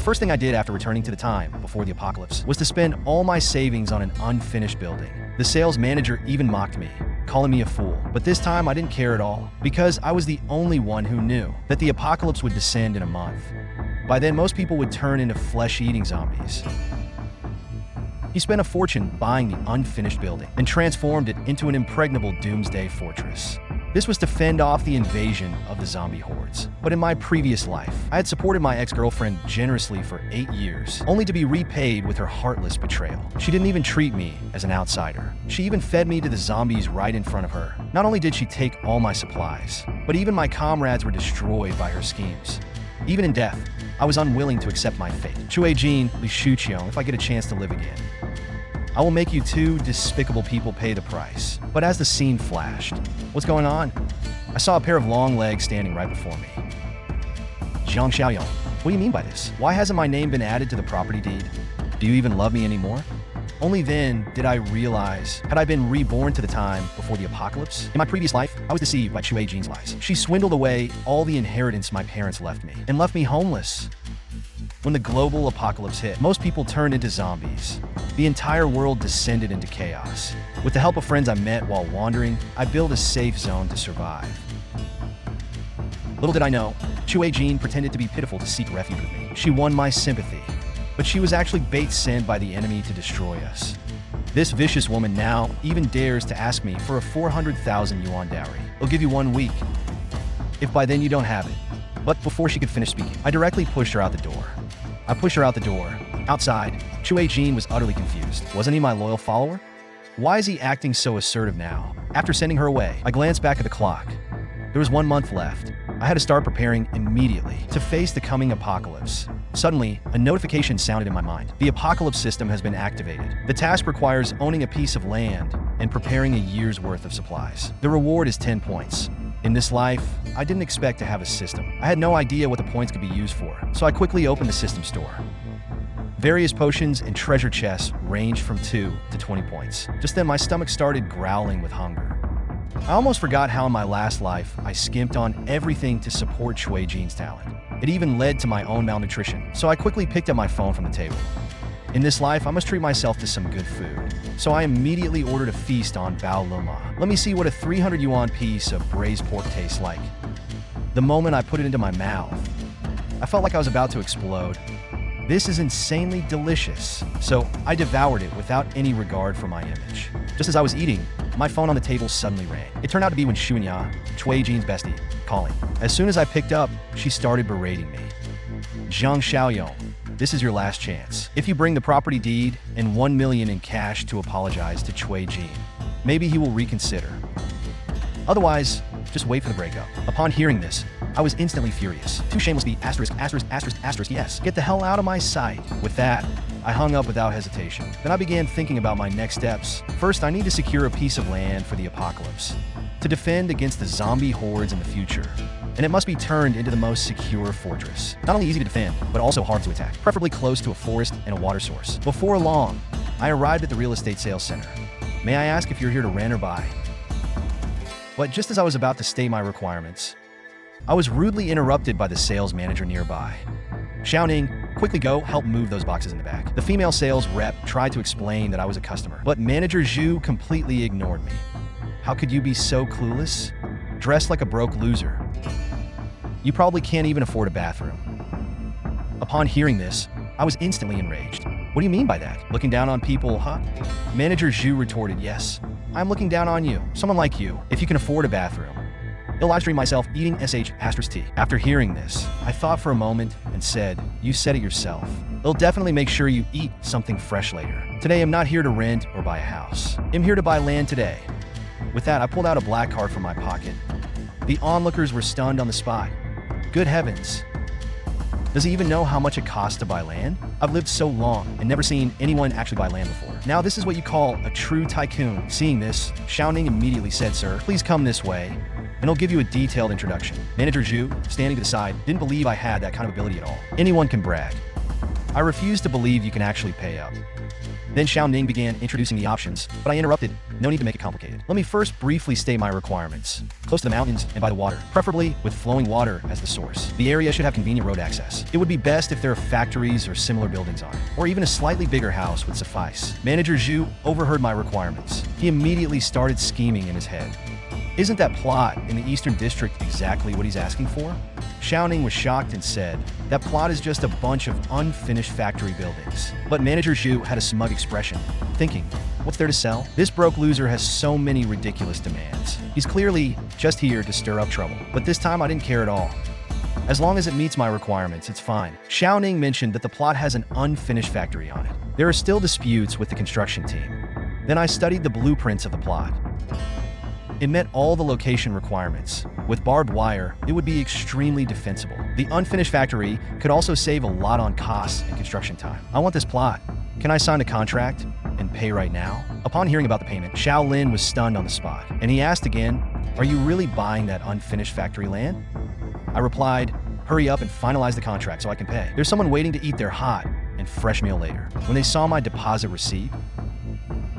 first thing I did after returning to the time before the apocalypse was to spend all my savings on an unfinished building. The sales manager even mocked me, calling me a fool. But this time I didn't care at all, because I was the only one who knew that the apocalypse would descend in a month. By then, most people would turn into flesh-eating zombies. He spent a fortune buying the unfinished building and transformed it into an impregnable doomsday fortress. This was to fend off the invasion of the zombie hordes. But in my previous life, I had supported my ex-girlfriend generously for 8 years, only to be repaid with her heartless betrayal. She didn't even treat me as an outsider. She even fed me to the zombies right in front of her. Not only did she take all my supplies, but even my comrades were destroyed by her schemes. Even in death, I was unwilling to accept my fate. Chuejin Li Shuqiong, if I get a chance to live again, I will make you two despicable people pay the price. But as the scene flashed, what's going on? I saw a pair of long legs standing right before me. Zhang Xiaoyong, what do you mean by this? Why hasn't my name been added to the property deed? Do you even love me anymore? Only then did I realize, had I been reborn to the time before the apocalypse? In my previous life, I was deceived by Chuejin's lies. She swindled away all the inheritance my parents left me, and left me homeless. When the global apocalypse hit, most people turned into zombies. The entire world descended into chaos. With the help of friends I met while wandering, I built a safe zone to survive. Little did I know, Chuejin pretended to be pitiful to seek refuge with me. She won my sympathy, but she was actually bait sent by the enemy to destroy us. This vicious woman now even dares to ask me for a 400,000 yuan dowry. I'll give you 1 week, if by then you don't have it. But before she could finish speaking, I directly pushed her out the door. I pushed her out the door. Outside, Chuejin was utterly confused. Wasn't he my loyal follower? Why is he acting so assertive now? After sending her away, I glanced back at the clock. There was 1 month left. I had to start preparing immediately to face the coming apocalypse. Suddenly, a notification sounded in my mind. The apocalypse system has been activated. The task requires owning a piece of land and preparing a year's worth of supplies. The reward is 10 points. In this life, I didn't expect to have a system. I had no idea what the points could be used for, so I quickly opened the system store. Various potions and treasure chests ranged from 2 to 20 points. Just then, my stomach started growling with hunger. I almost forgot how in my last life, I skimped on everything to support Chuejin's talent. It even led to my own malnutrition, so I quickly picked up my phone from the table. In this life, I must treat myself to some good food. So I immediately ordered a feast on Bao Loma. Let me see what a 300 yuan piece of braised pork tastes like. The moment I put it into my mouth, I felt like I was about to explode. This is insanely delicious. So I devoured it without any regard for my image. Just as I was eating, my phone on the table suddenly rang. It turned out to be Wen Shunya, Chuejin's bestie, calling. As soon as I picked up, she started berating me. Zhang Xiaoyong, this is your last chance. If you bring the property deed and 1 million in cash to apologize to Chuejin, maybe he will reconsider. Otherwise, just wait for the breakup. Upon hearing this, I was instantly furious. Too shameless to be *******, yes. Get the hell out of my sight. With that, I hung up without hesitation. Then I began thinking about my next steps. First, I need to secure a piece of land for the apocalypse, to defend against the zombie hordes in the future. And it must be turned into the most secure fortress. Not only easy to defend, but also hard to attack, preferably close to a forest and a water source. Before long, I arrived at the real estate sales center. May I ask if you're here to rent or buy? But just as I was about to state my requirements, I was rudely interrupted by the sales manager nearby. Xiaoning, quickly go help move those boxes in the back. The female sales rep tried to explain that I was a customer, but manager Zhu completely ignored me. How could you be so clueless? Dressed like a broke loser. You probably can't even afford a bathroom. Upon hearing this, I was instantly enraged. What do you mean by that? Looking down on people, huh? Manager Zhu retorted, yes, I'm looking down on you, someone like you, if you can afford a bathroom. I'll live stream myself eating ***T. After hearing this, I thought for a moment and said, you said it yourself. It'll definitely make sure you eat something fresh later. Today, I'm not here to rent or buy a house. I'm here to buy land today. With that, I pulled out a black card from my pocket. The onlookers were stunned on the spot. Good heavens. Does he even know how much it costs to buy land? I've lived so long and never seen anyone actually buy land before. Now this is what you call a true tycoon. Seeing this, Xiaoning immediately said, sir, please come this way, and I'll give you a detailed introduction. Manager Zhu, standing to the side, didn't believe I had that kind of ability at all. Anyone can brag. I refuse to believe you can actually pay up. Then Xiao Ning began introducing the options, but I interrupted. No need to make it complicated. Let me first briefly state my requirements. Close to the mountains and by the water, preferably with flowing water as the source. The area should have convenient road access. It would be best if there are factories or similar buildings on it, or even a slightly bigger house would suffice. Manager Zhu overheard my requirements. He immediately started scheming in his head. Isn't that plot in the Eastern District exactly what he's asking for? Xiao Ning was shocked and said, that plot is just a bunch of unfinished factory buildings. But Manager Zhu had a smug expression, thinking, what's there to sell? This broke loser has so many ridiculous demands. He's clearly just here to stir up trouble. But this time I didn't care at all. As long as it meets my requirements, it's fine. Xiao Ning mentioned that the plot has an unfinished factory on it. There are still disputes with the construction team. Then I studied the blueprints of the plot. It met all the location requirements. With barbed wire, it would be extremely defensible. The unfinished factory could also save a lot on costs and construction time. I want this plot. Can I sign a contract and pay right now? Upon hearing about the payment, Xiao Lin was stunned on the spot, and he asked again, are you really buying that unfinished factory land? I replied, hurry up and finalize the contract so I can pay. There's someone waiting to eat their hot and fresh meal later. When they saw my deposit receipt,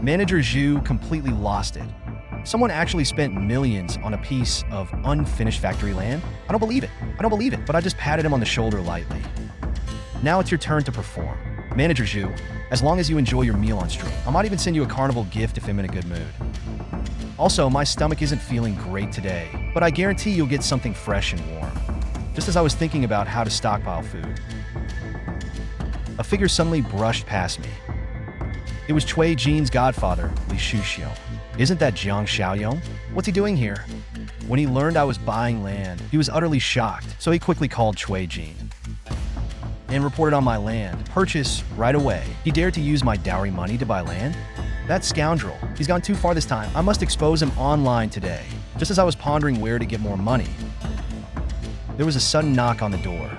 Manager Zhu completely lost it. Someone actually spent millions on a piece of unfinished factory land? I don't believe it, but I just patted him on the shoulder lightly. Now it's your turn to perform. Manager Zhu, as long as you enjoy your meal on stream, I might even send you a carnival gift if I'm in a good mood. Also, my stomach isn't feeling great today, but I guarantee you'll get something fresh and warm. Just as I was thinking about how to stockpile food, a figure suddenly brushed past me. It was Cui Jin's godfather, Li Shuxiong. Isn't that Jiang Xiaoyong? What's he doing here? When he learned I was buying land, he was utterly shocked, so he quickly called Cui Jin and reported on my land purchase right away. He dared to use my dowry money to buy land? That scoundrel. He's gone too far this time. I must expose him online today. Just as I was pondering where to get more money, there was a sudden knock on the door.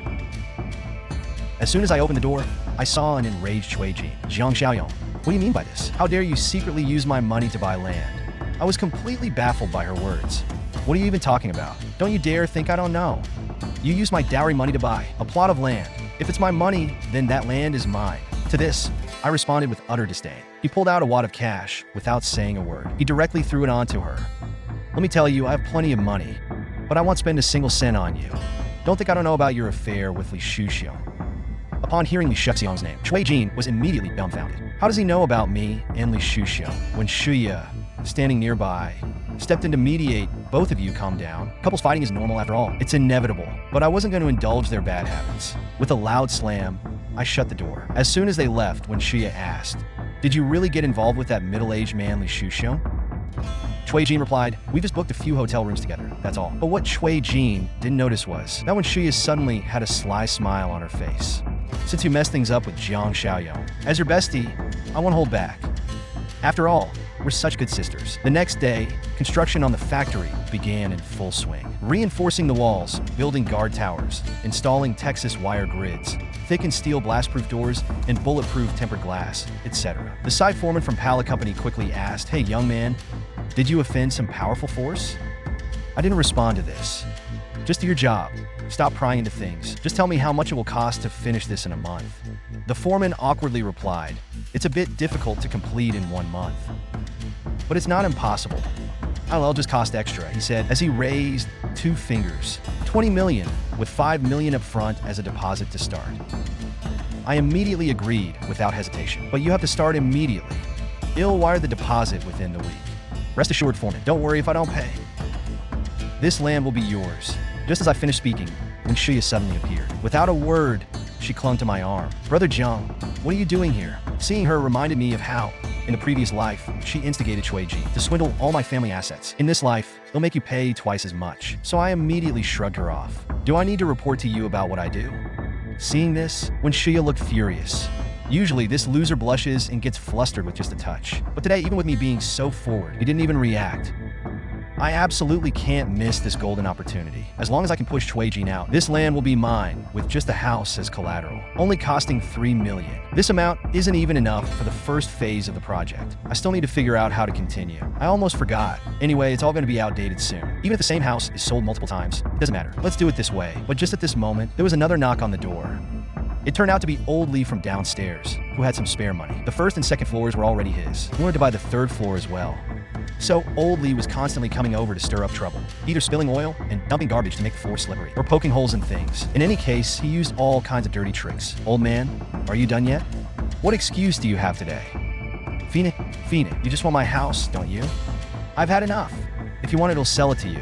As soon as I opened the door, I saw an enraged Cui Jin. Jiang Xiaoyong. What do you mean by this? How dare you secretly use my money to buy land? I was completely baffled by her words. What are you even talking about? Don't you dare think I don't know. You used my dowry money to buy a plot of land. If it's my money, then that land is mine. To this, I responded with utter disdain. He pulled out a wad of cash without saying a word. He directly threw it onto her. Let me tell you, I have plenty of money, but I won't spend a single cent on you. Don't think I don't know about your affair with Li Shuxiong. Upon hearing Li Shuxiong's name, Cui Jin was immediately dumbfounded. How does he know about me and Li Shuxiong? When Shuya, standing nearby, stepped in to mediate, both of you calm down. Couples fighting is normal after all. It's inevitable, but I wasn't going to indulge their bad habits. With a loud slam, I shut the door. As soon as they left, when Shuya asked, did you really get involved with that middle-aged man Li Shuxiong? Cui Jin replied, we just booked a few hotel rooms together, that's all. But what Cui Jin didn't notice was that when Shuya suddenly had a sly smile on her face. Since you messed things up with Jiang Xiaoyong, as your bestie, I won't hold back. After all, we're such good sisters. The next day, construction on the factory began in full swing. Reinforcing the walls, building guard towers, installing Texas wire grids, thickened steel blast-proof doors, and bulletproof tempered glass, etc. The site foreman from Pala Company quickly asked, hey young man, did you offend some powerful force? I didn't respond to this. Just do your job. Stop prying into things. Just tell me how much it will cost to finish this in a month. The foreman awkwardly replied, it's a bit difficult to complete in 1 month. But it's not impossible. I'll just cost extra, he said as he raised 2 fingers. 20 million, with 5 million up front as a deposit to start. I immediately agreed without hesitation. But you have to start immediately. I'll wire the deposit within the week. Rest assured, foreman, don't worry if I don't pay. This land will be yours. Just as I finished speaking, when Shuya suddenly appeared. Without a word, she clung to my arm. Brother Jiang, what are you doing here? Seeing her reminded me of how, in the previous life, she instigated Cui Jin to swindle all my family assets. In this life, they'll make you pay twice as much. So I immediately shrugged her off. Do I need to report to you about what I do? Seeing this, when Shuya looked furious. Usually, this loser blushes and gets flustered with just a touch. But today, even with me being so forward, he didn't even react. I absolutely can't miss this golden opportunity. As long as I can push Cui Jin out, this land will be mine, with just the house as collateral, only costing 3 million. This amount isn't even enough for the first phase of the project. I still need to figure out how to continue. I almost forgot. Anyway, it's all going to be outdated soon. Even if the same house is sold multiple times, it doesn't matter. Let's do it this way. But just at this moment, there was another knock on the door. It turned out to be Old Lee from downstairs, who had some spare money. The first and second floors were already his. He wanted to buy the third floor as well. So Old Lee was constantly coming over to stir up trouble, either spilling oil and dumping garbage to make the floor slippery, or poking holes in things. In any case, he used all kinds of dirty tricks. Old man, are you done yet? What excuse do you have today? Phoenix, you just want my house, don't you? I've had enough. If you want it, I'll sell it to you.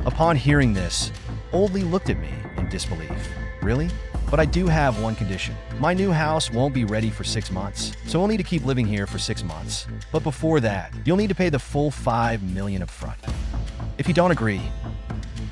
Upon hearing this, Old Lee looked at me in disbelief. Really? But I do have one condition. My new house won't be ready for 6 months, so we'll need to keep living here for 6 months. But before that, you'll need to pay the full $5 million up front. If you don't agree,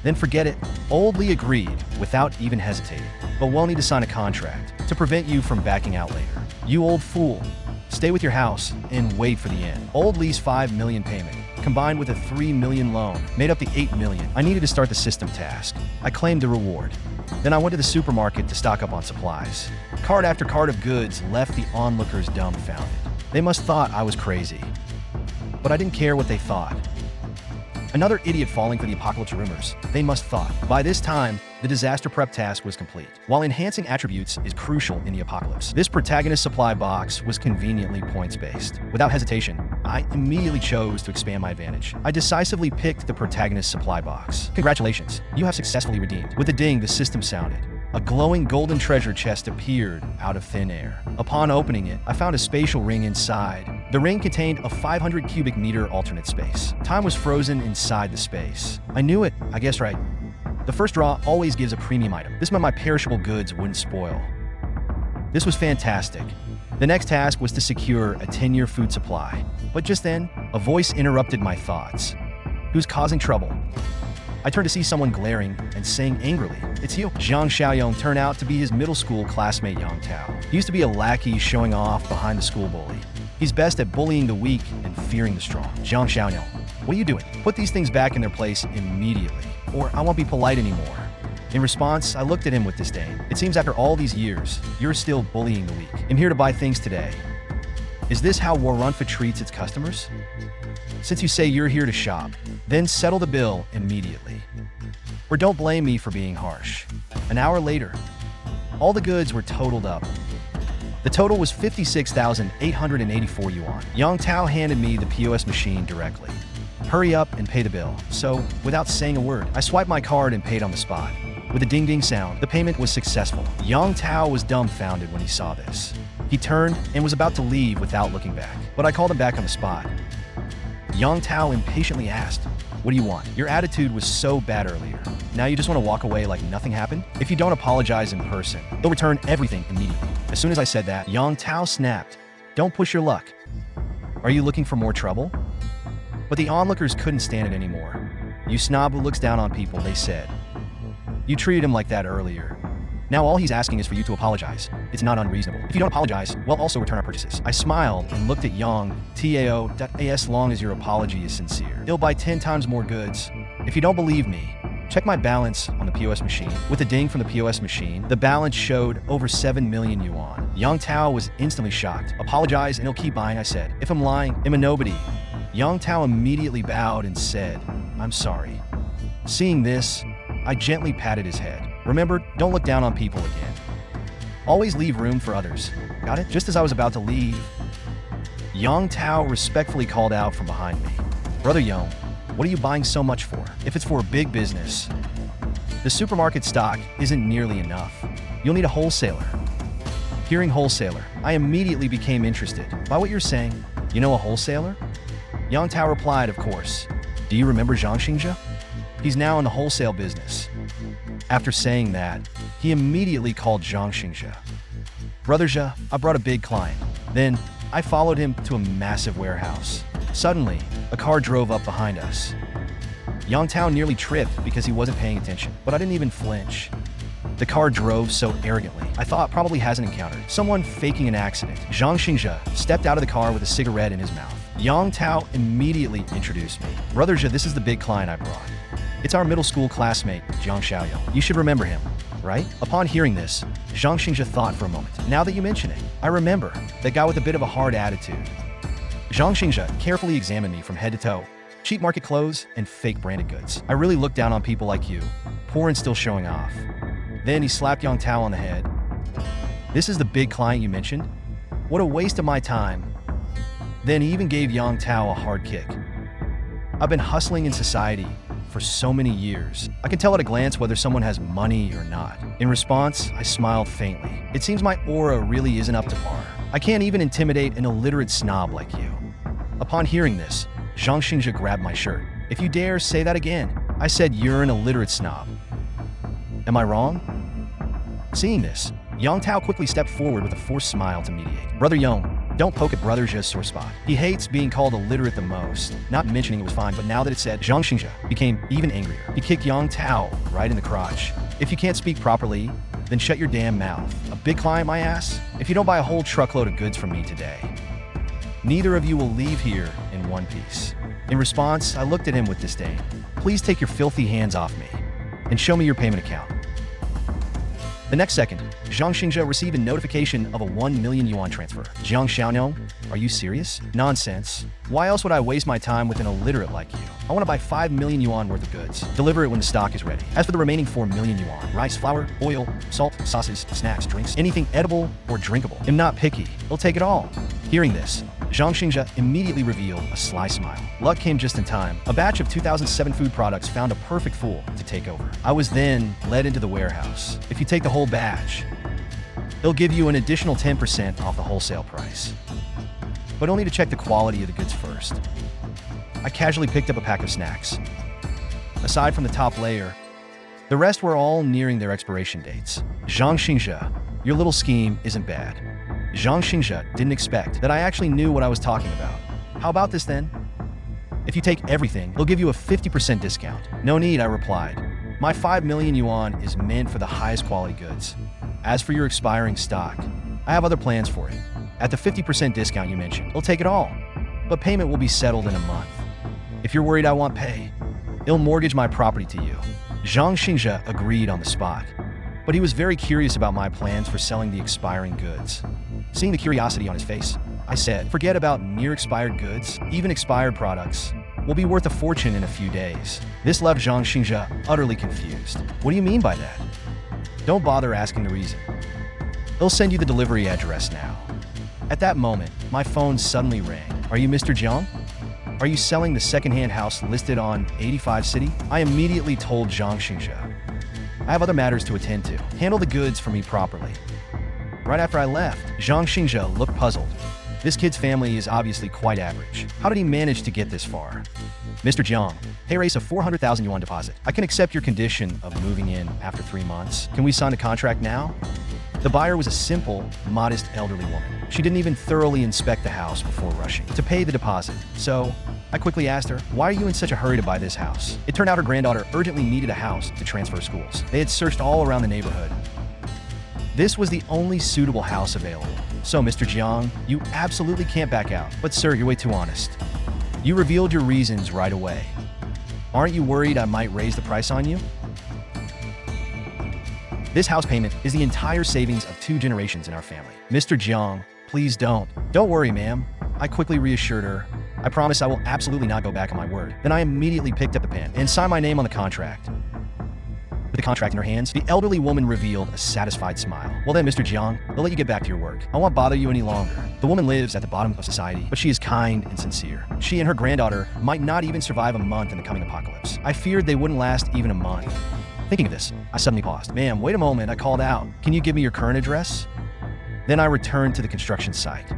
then forget it. Old Lee agreed without even hesitating, but we'll need to sign a contract to prevent you from backing out later. You old fool. Stay with your house and wait for the end. Old Lee's $5 million payment, combined with a $3 million loan, made up the $8 million. I needed to start the system task. I claimed the reward. Then I went to the supermarket to stock up on supplies. Cart after cart of goods left the onlookers dumbfounded. They must thought I was crazy. But I didn't care what they thought. Another idiot falling for the apocalypse rumors, they must thought. By this time, the disaster prep task was complete. While enhancing attributes is crucial in the apocalypse, this protagonist supply box was conveniently points-based. Without hesitation, I immediately chose to expand my advantage. I decisively picked the protagonist supply box. Congratulations, you have successfully redeemed. With a ding, the system sounded. A glowing golden treasure chest appeared out of thin air. Upon opening it, I found a spatial ring inside. The ring contained a 500 cubic meter alternate space. Time was frozen inside the space. I knew it, I guess right. The first draw always gives a premium item. This meant my perishable goods wouldn't spoil. This was fantastic. The next task was to secure a 10-year food supply. But just then, a voice interrupted my thoughts. Who's causing trouble? I turned to see someone glaring and saying angrily, "It's you." Zhang Xiaoyong turned out to be his middle school classmate Yang Tao. He used to be a lackey showing off behind the school bully. He's best at bullying the weak and fearing the strong. Zhang Xiaoyong, what are you doing? Put these things back in their place immediately, or I won't be polite anymore. In response, I looked at him with disdain. It seems after all these years, you're still bullying the weak. I'm here to buy things today. Is this how Warunfa treats its customers? Since you say you're here to shop, then settle the bill immediately. Or don't blame me for being harsh. An hour later, all the goods were totaled up. The total was 56,884 yuan. Yang Tao handed me the POS machine directly. Hurry up and pay the bill. So, without saying a word, I swiped my card and paid on the spot. With a ding-ding sound, the payment was successful. Yang Tao was dumbfounded when he saw this. He turned and was about to leave without looking back, but I called him back on the spot. Yang Tao impatiently asked, "What do you want? Your attitude was so bad earlier. Now you just want to walk away like nothing happened? If you don't apologize in person, they'll return everything immediately." As soon as I said that, Yang Tao snapped, "Don't push your luck. Are you looking for more trouble?" But the onlookers couldn't stand it anymore. "You snob who looks down on people," they said. "You treated him like that earlier. Now all he's asking is for you to apologize. It's not unreasonable. If you don't apologize, we'll also return our purchases." I smiled and looked at Yang Tao. As long as your apology is sincere, he'll buy 10 times more goods. If you don't believe me, check my balance on the POS machine. With a ding from the POS machine, the balance showed over 7 million yuan. Yang Tao was instantly shocked. "Apologize and he'll keep buying," I said. "If I'm lying, I'm a nobody." Yang Tao immediately bowed and said, "I'm sorry." Seeing this, I gently patted his head. "Remember, don't look down on people again. Always leave room for others. Got it?" Just as I was about to leave, Yang Tao respectfully called out from behind me, "Brother Yong, what are you buying so much for? If it's for a big business, the supermarket stock isn't nearly enough. You'll need a wholesaler." Hearing wholesaler, I immediately became interested. "By what you're saying, you know a wholesaler?" Yang Tao replied, "Of course. Do you remember Zhang Xingzhe? He's now in the wholesale business." After saying that, he immediately called Zhang Xingzhe. "Brother Zhe, I brought a big client." Then, I followed him to a massive warehouse. Suddenly, a car drove up behind us. Yang Tao nearly tripped because he wasn't paying attention, but I didn't even flinch. The car drove so arrogantly, I thought probably hasn't encountered someone faking an accident. Zhang Xingzhe stepped out of the car with a cigarette in his mouth. Yang Tao immediately introduced me. "Brother Zhe, this is the big client I brought. It's our middle school classmate, Zhang Xiaoyong. You should remember him, right?" Upon hearing this, Zhang Xingzhe thought for a moment. "Now that you mention it, I remember. That guy with a bit of a hard attitude." Zhang Xingzhe carefully examined me from head to toe. Cheap market clothes and fake branded goods. "I really look down on people like you, poor and still showing off." Then he slapped Yang Tao on the head. This is the big client you mentioned? What a waste of my time. Then he even gave Yang Tao a hard kick. I've been hustling in society for so many years. I can tell at a glance whether someone has money or not. In response, I smiled faintly. It seems my aura really isn't up to par. I can't even intimidate an illiterate snob like you. Upon hearing this, Zhang Xingzhe grabbed my shirt. If you dare say that again, I said you're an illiterate snob. Am I wrong? Seeing this, Yang Tao quickly stepped forward with a forced smile to mediate. Brother Yang, don't poke at Brother Zhe's sore spot. He hates being called illiterate the most. Not mentioning it was fine, but now that it said, Zhang Xingzhe became even angrier. He kicked Yang Tao right in the crotch. If you can't speak properly, then shut your damn mouth. A big client, my ass? If you don't buy a whole truckload of goods from me today, neither of you will leave here in one piece. In response, I looked at him with disdain. Please take your filthy hands off me and show me your payment account. The next second, Zhang Xingzhe received a notification of a 1 million yuan transfer. Jiang Xiaono, are you serious? Nonsense. Why else would I waste my time with an illiterate like you? I want to buy 5 million yuan worth of goods. Deliver it when the stock is ready. As for the remaining 4 million yuan, rice, flour, oil, salt, sauces, snacks, drinks, anything edible or drinkable. I'm not picky. I'll take it all. Hearing this, Zhang Xingzhe immediately revealed a sly smile. Luck came just in time. A batch of 2007 food products found a perfect fool to take over. I was then led into the warehouse. If you take the whole batch, they'll give you an additional 10% off the wholesale price. But only to check the quality of the goods first. I casually picked up a pack of snacks. Aside from the top layer, the rest were all nearing their expiration dates. Zhang Xingzhe, your little scheme isn't bad. Zhang Xingzhe didn't expect that I actually knew what I was talking about. How about this then? If you take everything, they'll give you a 50% discount. No need, I replied. My 5 million yuan is meant for the highest quality goods. As for your expiring stock, I have other plans for it. At the 50% discount you mentioned, they'll take it all. But payment will be settled in a month. If you're worried I won't pay, they'll mortgage my property to you. Zhang Xingzhe agreed on the spot. But he was very curious about my plans for selling the expiring goods. Seeing the curiosity on his face, I said, forget about near-expired goods. Even expired products will be worth a fortune in a few days. This left Zhang Xingzhe utterly confused. What do you mean by that? Don't bother asking the reason. They'll send you the delivery address now. At that moment, my phone suddenly rang. Are you Mr. Jiang? Are you selling the second-hand house listed on 85 City? I immediately told Zhang Xingzhe. I have other matters to attend to. Handle the goods for me properly. Right after I left, Zhang Xingzhe looked puzzled. This kid's family is obviously quite average. How did he manage to get this far? Mr. Jiang, pay Race a 400,000 yuan deposit. I can accept your condition of moving in after 3 months. Can we sign a contract now? The buyer was a simple, modest elderly woman. She didn't even thoroughly inspect the house before rushing to pay the deposit. So, I quickly asked her, why are you in such a hurry to buy this house? It turned out her granddaughter urgently needed a house to transfer schools. They had searched all around the neighborhood. This was the only suitable house available. So, Mr. Jiang, you absolutely can't back out. But sir, you're way too honest. You revealed your reasons right away. Aren't you worried I might raise the price on you? This house payment is the entire savings of 2 generations in our family. Mr. Jiang, please don't. Don't worry, ma'am. I quickly reassured her. I promise I will absolutely not go back on my word. Then I immediately picked up the pen and signed my name on the contract. With the contract in her hands, the elderly woman revealed a satisfied smile. Well then, Mr. Jiang, they'll let you get back to your work. I won't bother you any longer. The woman lives at the bottom of society, but she is kind and sincere. She and her granddaughter might not even survive a month in the coming apocalypse. I feared they wouldn't last even a month. Thinking of this, I suddenly paused. Ma'am, wait a moment, I called out. Can you give me your current address? Then I returned to the construction site.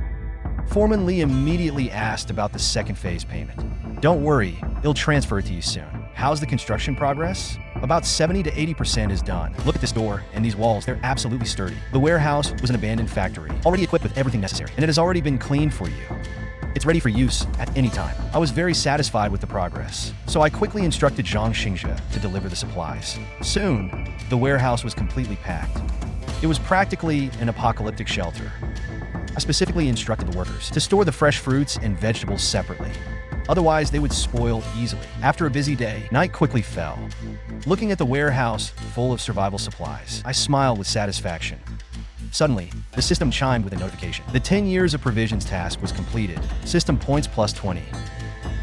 Foreman Lee immediately asked about the second phase payment. Don't worry, he'll transfer it to you soon. How's the construction progress? About 70 to 80% is done. Look at this door and these walls, they're absolutely sturdy. The warehouse was an abandoned factory, already equipped with everything necessary, and it has already been cleaned for you. It's ready for use at any time. I was very satisfied with the progress, so I quickly instructed Zhang Xingzhe to deliver the supplies. Soon, the warehouse was completely packed. It was practically an apocalyptic shelter. I specifically instructed the workers to store the fresh fruits and vegetables separately. Otherwise, they would spoil easily. After a busy day, night quickly fell. Looking at the warehouse full of survival supplies, I smiled with satisfaction. Suddenly, the system chimed with a notification. The 10 years of provisions task was completed. System points plus 20.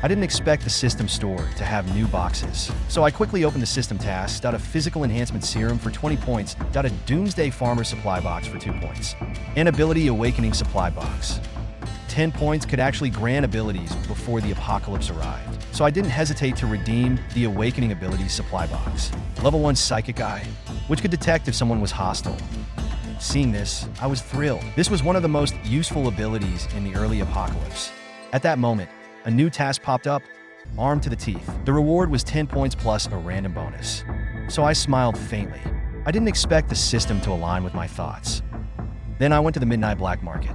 I didn't expect the system store to have new boxes. So I quickly opened the system task, got a physical enhancement serum for 20 points, got a Doomsday Farmer supply box for 2 points, an ability awakening supply box. 10 points could actually grant abilities before the apocalypse arrived. So I didn't hesitate to redeem the awakening abilities supply box. Level 1 psychic eye, which could detect if someone was hostile. Seeing this, I was thrilled. This was one of the most useful abilities in the early apocalypse. At that moment, a new task popped up, armed to the teeth. The reward was 10 points plus a random bonus. So I smiled faintly. I didn't expect the system to align with my thoughts. Then I went to the midnight black market.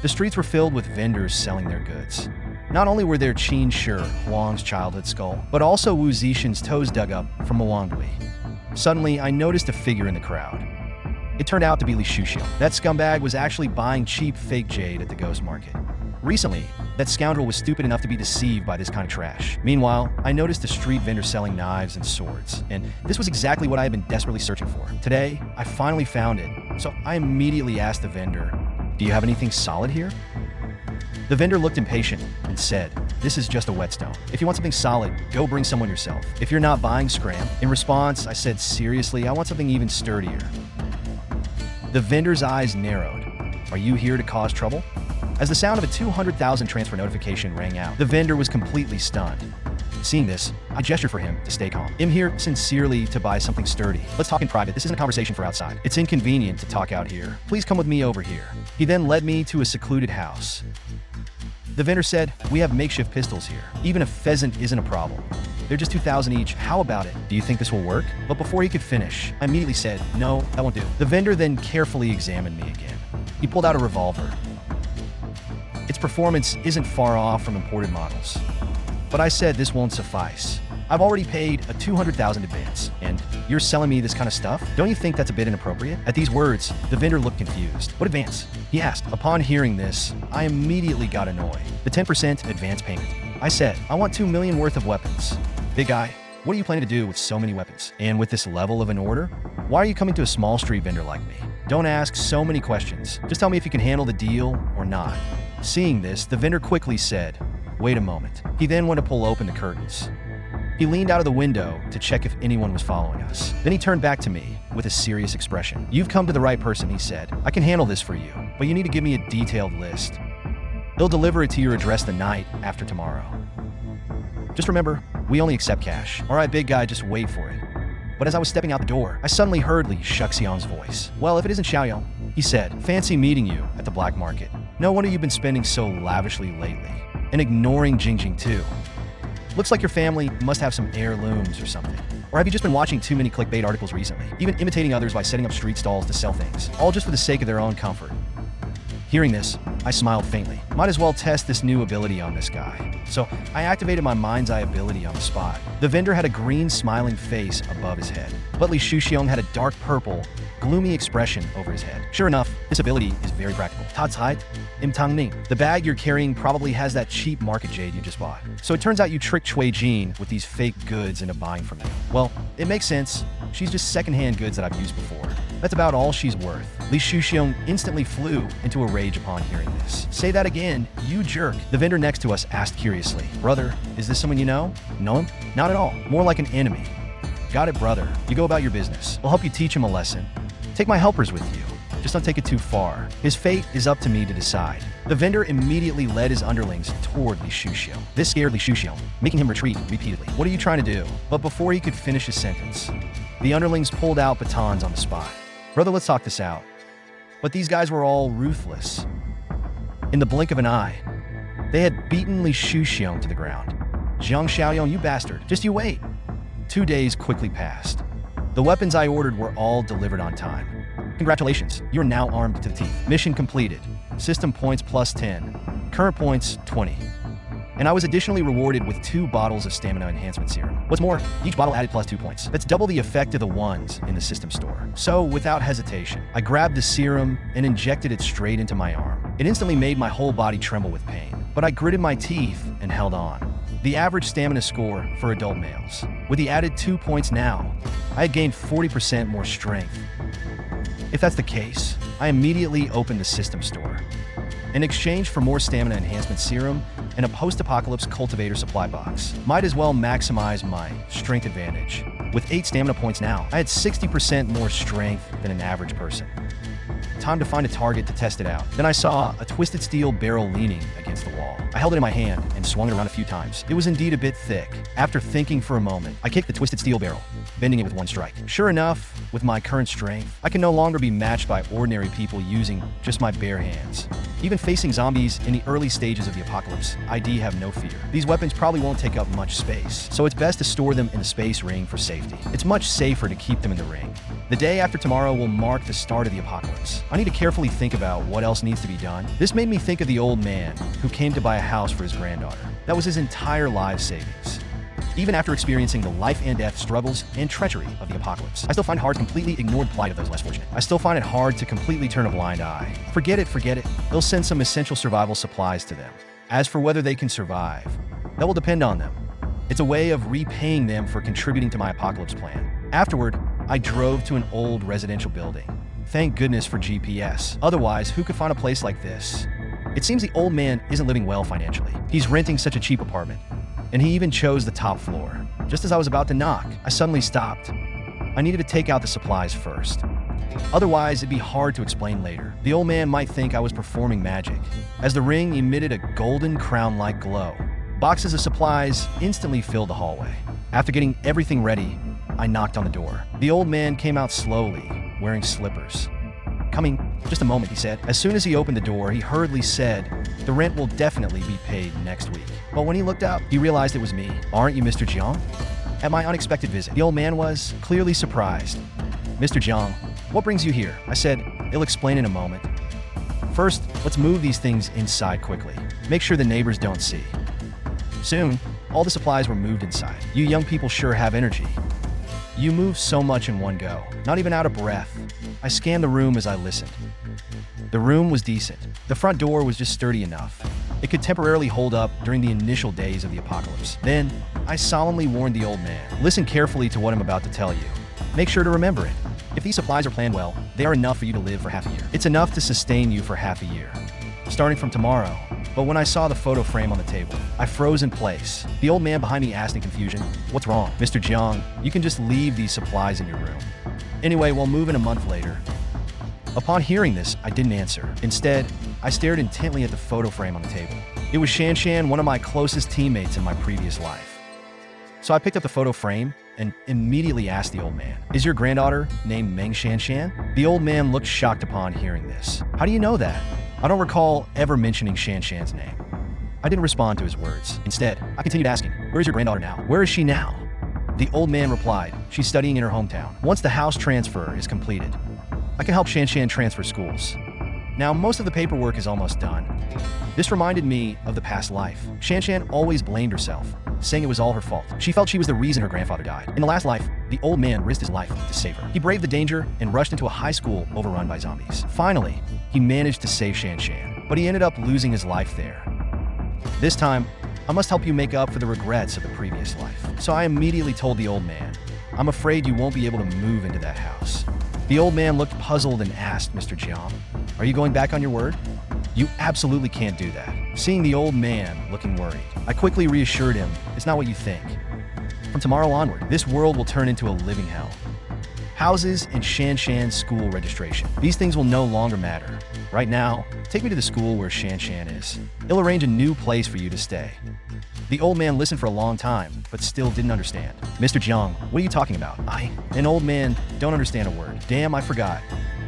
The streets were filled with vendors selling their goods. Not only were there Qin Shi Huang's childhood skull, but also Wu Zixin's toes dug up from Mawangdui. Suddenly, I noticed a figure in the crowd. It turned out to be Li Shuxiu. That scumbag was actually buying cheap fake jade at the ghost market. Recently, that scoundrel was stupid enough to be deceived by this kind of trash. Meanwhile, I noticed a street vendor selling knives and swords, and this was exactly what I had been desperately searching for. Today, I finally found it, so I immediately asked the vendor, "Do you have anything solid here?" The vendor looked impatient and said, "This is just a whetstone. If you want something solid, go bring someone yourself. If you're not buying, scram." In response, I said, "Seriously, I want something even sturdier." The vendor's eyes narrowed. "Are you here to cause trouble?" As the sound of a 200,000 transfer notification rang out, the vendor was completely stunned. Seeing this, I gestured for him to stay calm. "I'm here sincerely to buy something sturdy. Let's talk in private. This isn't a conversation for outside. It's inconvenient to talk out here. Please come with me over here." He then led me to a secluded house. The vendor said, "We have makeshift pistols here. Even a pheasant isn't a problem. They're just 2,000 each. How about it? Do you think this will work?" But before he could finish, I immediately said, "No, that won't do." The vendor then carefully examined me again. He pulled out a revolver. Its performance isn't far off from imported models. But I said this won't suffice. I've already paid a 200,000 advance, and you're selling me this kind of stuff? Don't you think that's a bit inappropriate? At these words, the vendor looked confused. "What advance?" he asked. Upon hearing this, I immediately got annoyed. "The 10% advance payment." I said, "I want 2 million worth of weapons." "Big guy, what are you planning to do with so many weapons? And with this level of an order? Why are you coming to a small street vendor like me? Don't ask so many questions. Just tell me if you can handle the deal or not." Seeing this, the vendor quickly said, "Wait a moment." He then went to pull open the curtains. He leaned out of the window to check if anyone was following us. Then he turned back to me with a serious expression. "You've come to the right person," he said. "I can handle this for you, but you need to give me a detailed list. He'll deliver it to your address the night after tomorrow. Just remember, we only accept cash." "All right, big guy, just wait for it." But as I was stepping out the door, I suddenly heard Li Shuxiang's voice. "Well, if it isn't Xiaoyong," he said, "fancy meeting you at the black market. No wonder you've been spending so lavishly lately. And ignoring Jingjing too. Looks like your family must have some heirlooms or something. Or have you just been watching too many clickbait articles recently, even imitating others by setting up street stalls to sell things, all just for the sake of their own comfort?" Hearing this, I smiled faintly. Might as well test this new ability on this guy. So I activated my mind's eye ability on the spot. The vendor had a green smiling face above his head, but Li Shuxiong had a dark purple, gloomy expression over his head. Sure enough, this ability is very practical. "Tazhai, im tang ning." The bag you're carrying probably has that cheap market jade you just bought. So it turns out you tricked Cui Jin with these fake goods into buying from you. Well, it makes sense. She's just secondhand goods that I've used before. That's about all she's worth. Li Shuxiong instantly flew into a rage upon hearing this. "Say that again, you jerk." The vendor next to us asked curiously, "Brother, is this someone you know?" "Know him? Not at all. More like an enemy." "Got it, brother. You go about your business. I'll help you teach him a lesson. Take my helpers with you. Just don't take it too far. His fate is up to me to decide." The vendor immediately led his underlings toward Li Shuxiong. This scared Li Shuxiong, making him retreat repeatedly. "What are you trying to do?" But before he could finish his sentence, the underlings pulled out batons on the spot. "Brother, let's talk this out." But these guys were all ruthless. In the blink of an eye, they had beaten Li Shuxiong to the ground. "Zhang Xiaoyong, you bastard. Just you wait." 2 days quickly passed. The weapons I ordered were all delivered on time. "Congratulations, you are now armed to the teeth. Mission completed. System points plus 10. Current points 20. And I was additionally rewarded with 2 bottles of stamina enhancement serum. What's more, each bottle added plus 2 points. That's double the effect of the ones in the system store. So, without hesitation, I grabbed the serum and injected it straight into my arm. It instantly made my whole body tremble with pain, but I gritted my teeth and held on. The average stamina score for adult males. With the added 2 points now, I had gained 40% more strength. If that's the case, I immediately opened the system store. in exchange for more stamina enhancement serum and a post-apocalypse cultivator supply box. Might as well maximize my strength advantage. With 8 stamina points now, I had 60% more strength than an average person. Time to find a target to test it out. Then I saw a twisted steel barrel leaning against the wall. I held it in my hand and swung it around a few times. It was indeed a bit thick. After thinking for a moment, I kicked the twisted steel barrel, bending it with one strike. Sure enough, with my current strength, I can no longer be matched by ordinary people using just my bare hands. Even facing zombies in the early stages of the apocalypse, I have no fear. These weapons probably won't take up much space, so it's best to store them in the space ring for safety. It's much safer to keep them in the ring. The day after tomorrow will mark the start of the apocalypse. I need to carefully think about what else needs to be done. This made me think of the old man who came to buy a house for his granddaughter. That was his entire life savings. Even after experiencing the life and death struggles and treachery of the apocalypse, I still find it hard to completely ignore the plight of those less fortunate. I still find it hard to completely turn a blind eye. Forget it. They'll send some essential survival supplies to them. As for whether they can survive, that will depend on them. It's a way of repaying them for contributing to my apocalypse plan. Afterward, I drove to an old residential building. Thank goodness for GPS. Otherwise, who could find a place like this? It seems the old man isn't living well financially. He's renting such a cheap apartment, and he even chose the top floor. Just as I was about to knock, I suddenly stopped. I needed to take out the supplies first. Otherwise, it'd be hard to explain later. The old man might think I was performing magic, as the ring emitted a golden crown-like glow. Boxes of supplies instantly filled the hallway. After getting everything ready, I knocked on the door. The old man came out slowly, wearing slippers. "Coming, just a moment," he said. As soon as he opened the door, he hurriedly said, "The rent will definitely be paid next week." But when he looked up, he realized it was me. "Aren't you Mr. Jiang?" At my unexpected visit, the old man was clearly surprised. "Mr. Jiang, what brings you here?" I said, "I'll explain in a moment. First, let's move these things inside quickly. Make sure the neighbors don't see." Soon, all the supplies were moved inside. You young people sure have energy. You move so much in one go, not even out of breath. I scanned the room as I listened. The room was decent. The front door was just sturdy enough. It could temporarily hold up during the initial days of the apocalypse. Then, I solemnly warned the old man, "Listen carefully to what I'm about to tell you. Make sure to remember it. If these supplies are planned well, they are enough for you to live for half a year. It's enough to sustain you for half a year, starting from tomorrow." But when I saw the photo frame on the table, I froze in place. The old man behind me asked in confusion, "What's wrong?" "Mr. Jiang, you can just leave these supplies in your room. Anyway, we'll move in a month later." Upon hearing this, I didn't answer. Instead, I stared intently at the photo frame on the table. It was Shanshan, one of my closest teammates in my previous life. So I picked up the photo frame and immediately asked the old man, "Is your granddaughter named Meng Shanshan?" The old man looked shocked upon hearing this. "How do you know that?" I don't recall ever mentioning Shanshan's name. I didn't respond to his words. Instead, I continued asking, "Where is your granddaughter now? Where is she now?" The old man replied, "She's studying in her hometown. Once the house transfer is completed, I can help Shanshan transfer schools. Now, most of the paperwork is almost done." This reminded me of the past life. Shanshan always blamed herself, saying it was all her fault. She felt she was the reason her grandfather died. In the last life, the old man risked his life to save her. He braved the danger and rushed into a high school overrun by zombies. Finally, he managed to save Shanshan, but he ended up losing his life there. This time, I must help you make up for the regrets of the previous life. So I immediately told the old man, "I'm afraid you won't be able to move into that house." The old man looked puzzled and asked, "Mr. Jiang, are you going back on your word?" "You absolutely can't do that." Seeing the old man looking worried, I quickly reassured him, "It's not what you think. From tomorrow onward, this world will turn into a living hell. Houses and Shanshan's school registration. These things will no longer matter. Right now, take me to the school where Shanshan is. He'll arrange a new place for you to stay." The old man listened for a long time, but still didn't understand. "Mr. Jiang, what are you talking about?" An old man, don't understand a word. Damn, I forgot.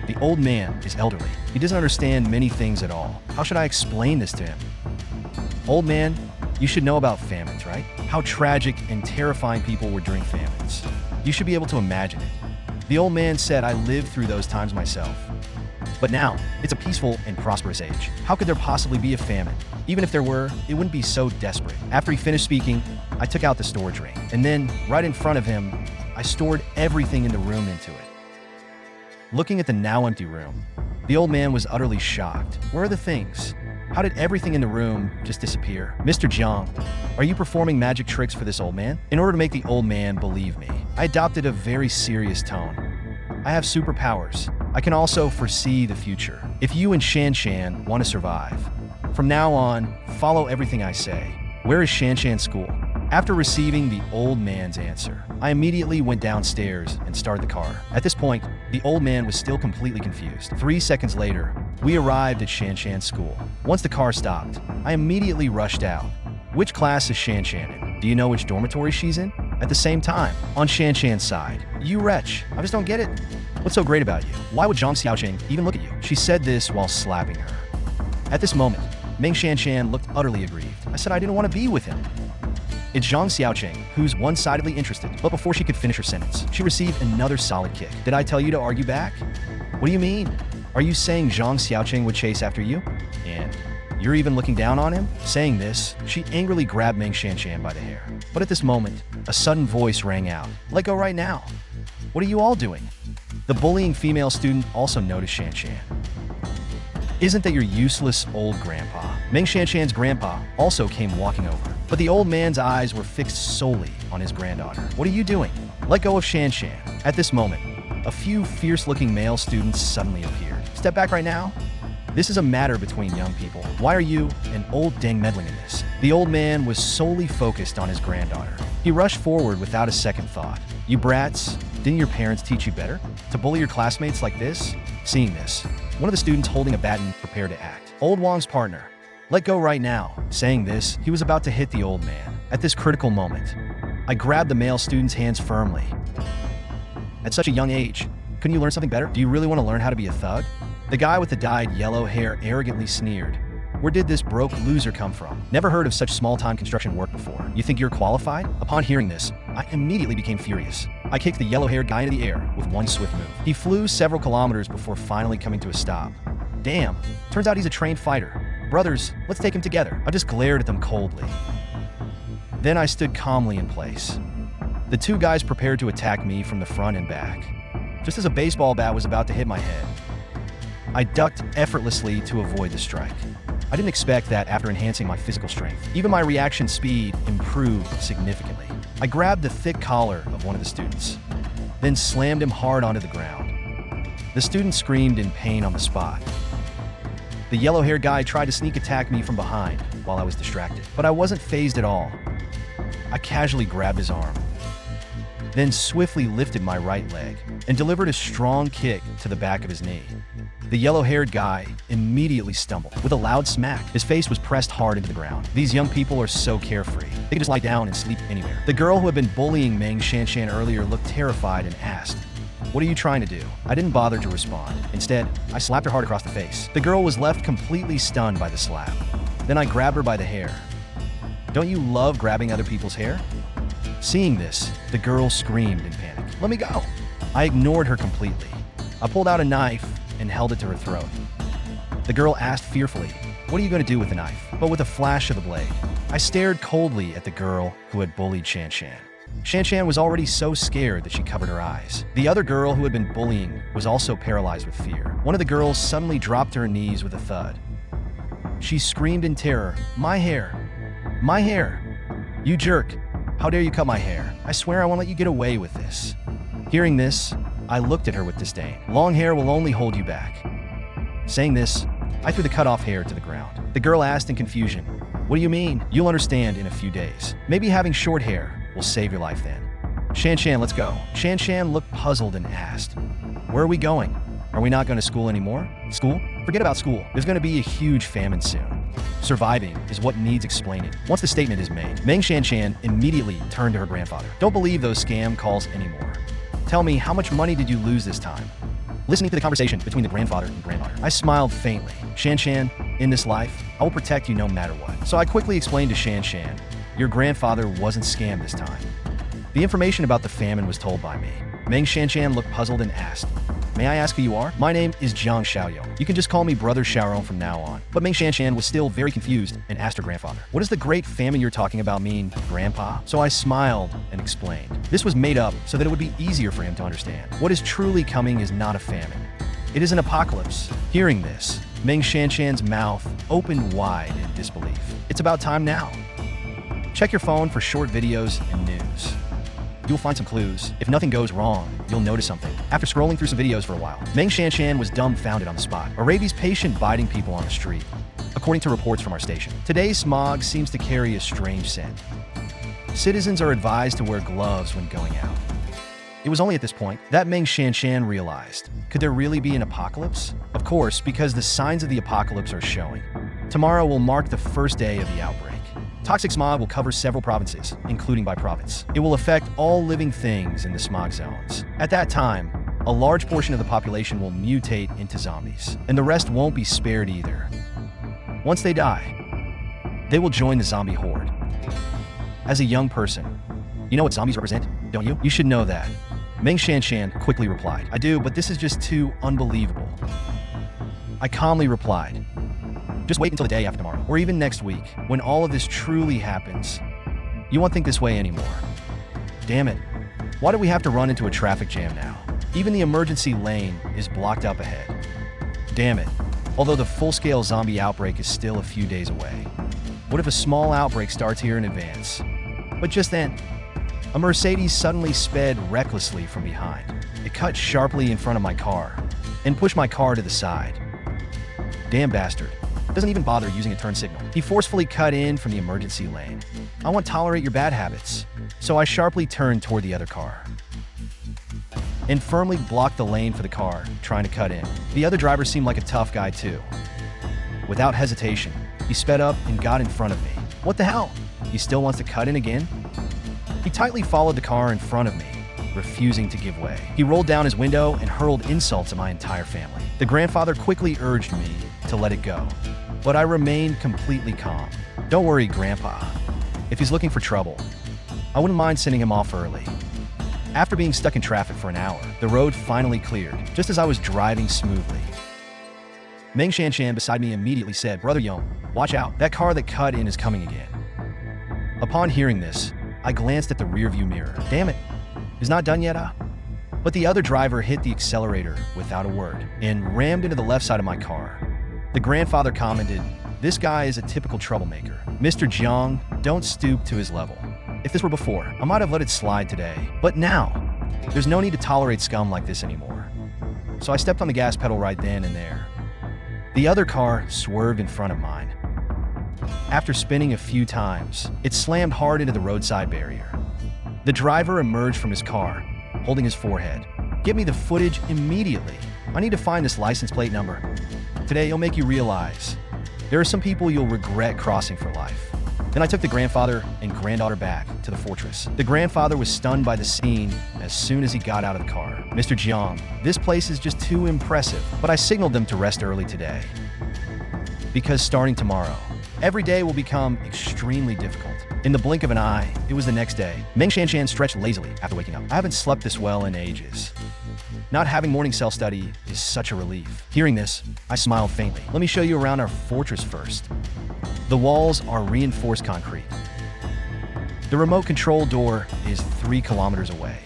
The old man is elderly. He doesn't understand many things at all. How should I explain this to him? "Old man, you should know about famines, right? How tragic and terrifying people were during famines. You should be able to imagine it." The old man said, "I lived through those times myself. But now, it's a peaceful and prosperous age. How could there possibly be a famine? Even if there were, it wouldn't be so desperate." After he finished speaking, I took out the storage ring. And then, right in front of him, I stored everything in the room into it. Looking at the now empty room, the old man was utterly shocked. "Where are the things? How did everything in the room just disappear?" "Mr. Jiang, are you performing magic tricks for this old man?" In order to make the old man believe me, I adopted a very serious tone. "I have superpowers. I can also foresee the future. If you and Shan Shan want to survive, from now on, follow everything I say. Where is Shan Shan's school? After receiving the old man's answer, I immediately went downstairs and started the car. At this point, the old man was still completely confused. 3 seconds later, we arrived at Shan Shan's school. Once the car stopped, I immediately rushed out. Which class is Shan Shan in? Do you know which dormitory she's in? At the same time, on Shan Shan's side, you wretch, I just don't get it. What's so great about you? Why would Zhang Xiaoqing even look at you? She said this while slapping her. At this moment, Meng Shan Shan looked utterly aggrieved. I said I didn't want to be with him. It's Zhang Xiaoqing, who's one-sidedly interested, but before she could finish her sentence, she received another solid kick. Did I tell you to argue back? What do you mean? Are you saying Zhang Xiaoqing would chase after you? And you're even looking down on him? Saying this, she angrily grabbed Meng Shan Shan by the hair. But at this moment, a sudden voice rang out. Let go right now. What are you all doing? The bullying female student also noticed Shan Shan. Isn't that your useless old grandpa? Meng Shan Shan's grandpa also came walking over, but the old man's eyes were fixed solely on his granddaughter. What are you doing? Let go of Shan Shan. At this moment, a few fierce-looking male students suddenly appeared. Step back right now. This is a matter between young people. Why are you, an old dang, meddling in this? The old man was solely focused on his granddaughter. He rushed forward without a second thought. You brats, didn't your parents teach you better? To bully your classmates like this? Seeing this, one of the students holding a baton prepared to act. Old Wang's partner, let go right now. Saying this, he was about to hit the old man. At this critical moment, I grabbed the male student's hands firmly. At such a young age, couldn't you learn something better? Do you really want to learn how to be a thug? The guy with the dyed yellow hair arrogantly sneered. Where did this broke loser come from? Never heard of such small-time construction work before. You think you're qualified? Upon hearing this, I immediately became furious. I kicked the yellow-haired guy into the air with one swift move. He flew several kilometers before finally coming to a stop. Damn, turns out he's a trained fighter. Brothers, let's take him together. I just glared at them coldly. Then I stood calmly in place. The two guys prepared to attack me from the front and back. Just as a baseball bat was about to hit my head, I ducked effortlessly to avoid the strike. I didn't expect that after enhancing my physical strength. Even my reaction speed improved significantly. I grabbed the thick collar of one of the students, then slammed him hard onto the ground. The student screamed in pain on the spot. The yellow-haired guy tried to sneak attack me from behind while I was distracted, but I wasn't fazed at all. I casually grabbed his arm, then swiftly lifted my right leg and delivered a strong kick to the back of his knee. The yellow-haired guy immediately stumbled. With a loud smack, his face was pressed hard into the ground. These young people are so carefree. They can just lie down and sleep anywhere. The girl who had been bullying Meng Shan Shan earlier looked terrified and asked, "What are you trying to do?" I didn't bother to respond. Instead, I slapped her hard across the face. The girl was left completely stunned by the slap. Then I grabbed her by the hair. Don't you love grabbing other people's hair? Seeing this, the girl screamed in panic. Let me go. I ignored her completely. I pulled out a knife and held it to her throat. The girl asked fearfully, "What are you going to do with the knife?" But with a flash of the blade, I stared coldly at the girl who had bullied Shan Shan. Shan Shan was already so scared that she covered her eyes. The other girl who had been bullying was also paralyzed with fear. One of the girls suddenly dropped to her knees with a thud. She screamed in terror, "My hair! My hair! You jerk! How dare you cut my hair? I swear I won't let you get away with this." Hearing this, I looked at her with disdain. "Long hair will only hold you back." Saying this, I threw the cut-off hair to the ground. The girl asked in confusion, "What do you mean?" "You'll understand in a few days. Maybe having short hair will save your life then." "Shan Shan, let's go." Shan Shan looked puzzled and asked, "Where are we going? Are we not going to school anymore?" "School? Forget about school. There's going to be a huge famine soon. Surviving is what needs explaining." Once the statement is made, Meng Shan Shan immediately turned to her grandfather. "Don't believe those scam calls anymore. Tell me, how much money did you lose this time?" Listening to the conversation between the grandfather and granddaughter, I smiled faintly. "Shan Shan, in this life, I will protect you no matter what." So I quickly explained to Shan Shan, "Your grandfather wasn't scammed this time. The information about the famine was told by me." Meng Shan Shan looked puzzled and asked, "May I ask who you are?" "My name is Zhang Xiaoyong. You can just call me Brother Xiaorong from now on." But Meng Shan Shan was still very confused and asked her grandfather, "What does the great famine you're talking about mean, Grandpa?" So I smiled and explained. This was made up so that it would be easier for him to understand. What is truly coming is not a famine. It is an apocalypse. Hearing this, Meng Shan Shan's mouth opened wide in disbelief. It's about time now. Check your phone for short videos and news. you'll find some clues. If nothing goes wrong, you'll notice something. After scrolling through some videos for a while, Meng Shanshan was dumbfounded on the spot. Arabi's patient biting people on the street, according to reports from our station. Today's smog seems to carry a strange scent. Citizens are advised to wear gloves when going out. It was only at this point that Meng Shanshan realized, could there really be an apocalypse? Of course, because the signs of the apocalypse are showing. Tomorrow will mark the first day of the outbreak. Toxic smog will cover several provinces, including by province. It will affect all living things in the smog zones. At that time, a large portion of the population will mutate into zombies, and the rest won't be spared either. Once they die, they will join the zombie horde. As a young person, you know what zombies represent, don't you? You should know that. Meng Shanshan quickly replied, I do, but this is just too unbelievable. I calmly replied, just wait until the day after tomorrow, or even next week, when all of this truly happens. You won't think this way anymore. Damn it. Why do we have to run into a traffic jam now? Even the emergency lane is blocked up ahead. Damn it. Although the full-scale zombie outbreak is still a few days away. What if a small outbreak starts here in advance? But just then, a Mercedes suddenly sped recklessly from behind. It cut sharply in front of my car and pushed my car to the side. Damn bastard. Doesn't even bother using a turn signal. He forcefully cut in from the emergency lane. I won't tolerate your bad habits. So I sharply turned toward the other car and firmly blocked the lane for the car trying to cut in. The other driver seemed like a tough guy too. Without hesitation, he sped up and got in front of me. What the hell? He still wants to cut in again? He tightly followed the car in front of me, refusing to give way. He rolled down his window and hurled insults at my entire family. The grandfather quickly urged me to let it go, but I remained completely calm. Don't worry, Grandpa. If he's looking for trouble, I wouldn't mind sending him off early. After being stuck in traffic for an hour, the road finally cleared, just as I was driving smoothly. Meng Shanshan beside me immediately said, Brother Yong, watch out, that car that cut in is coming again. Upon hearing this, I glanced at the rearview mirror. Damn it, it's not done yet, huh? But the other driver hit the accelerator without a word and rammed into the left side of my car. The grandfather commented, this guy is a typical troublemaker. Mr. Jiang, don't stoop to his level. If this were before, I might have let it slide today. But now, there's no need to tolerate scum like this anymore. So I stepped on the gas pedal right then and there. The other car swerved in front of mine. After spinning a few times, it slammed hard into the roadside barrier. The driver emerged from his car, holding his forehead. Get me the footage immediately. I need to find this license plate number. Today, it'll make you realize there are some people you'll regret crossing for life. Then I took the grandfather and granddaughter back to the fortress. The grandfather was stunned by the scene as soon as he got out of the car. Mr. Jiang, this place is just too impressive, but I signaled them to rest early today. Because starting tomorrow, every day will become extremely difficult. In the blink of an eye, it was the next day. Meng Shanshan stretched lazily after waking up. I haven't slept this well in ages. Not having morning cell study is such a relief. Hearing this, I smiled faintly. Let me show you around our fortress first. The walls are reinforced concrete. The remote control door is 3 kilometers away.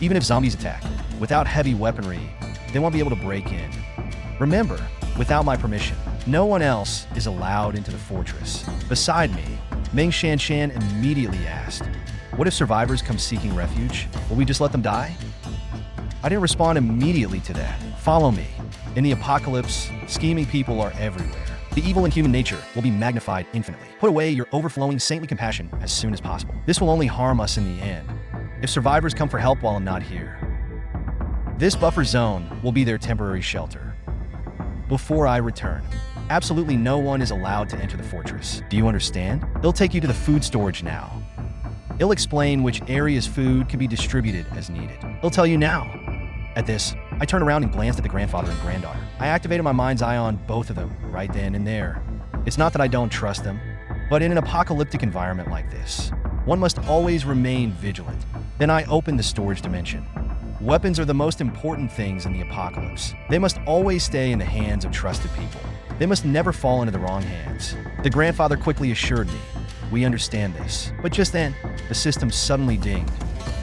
Even if zombies attack, without heavy weaponry, they won't be able to break in. Remember, without my permission, no one else is allowed into the fortress. Beside me, Meng Shanshan immediately asked, what if survivors come seeking refuge? Will we just let them die? I didn't respond immediately to that. Follow me. In the apocalypse, scheming people are everywhere. The evil in human nature will be magnified infinitely. Put away your overflowing saintly compassion as soon as possible. This will only harm us in the end. If survivors come for help while I'm not here, this buffer zone will be their temporary shelter. Before I return, absolutely no one is allowed to enter the fortress. Do you understand? They'll take you to the food storage now. It'll explain which areas food can be distributed as needed. They'll tell you now. At this, I turned around and glanced at the grandfather and granddaughter. I activated my mind's eye on both of them right then and there. It's not that I don't trust them, but in an apocalyptic environment like this, one must always remain vigilant. Then I opened the storage dimension. Weapons are the most important things in the apocalypse. They must always stay in the hands of trusted people. They must never fall into the wrong hands. The grandfather quickly assured me, we understand this. But just then, the system suddenly dinged.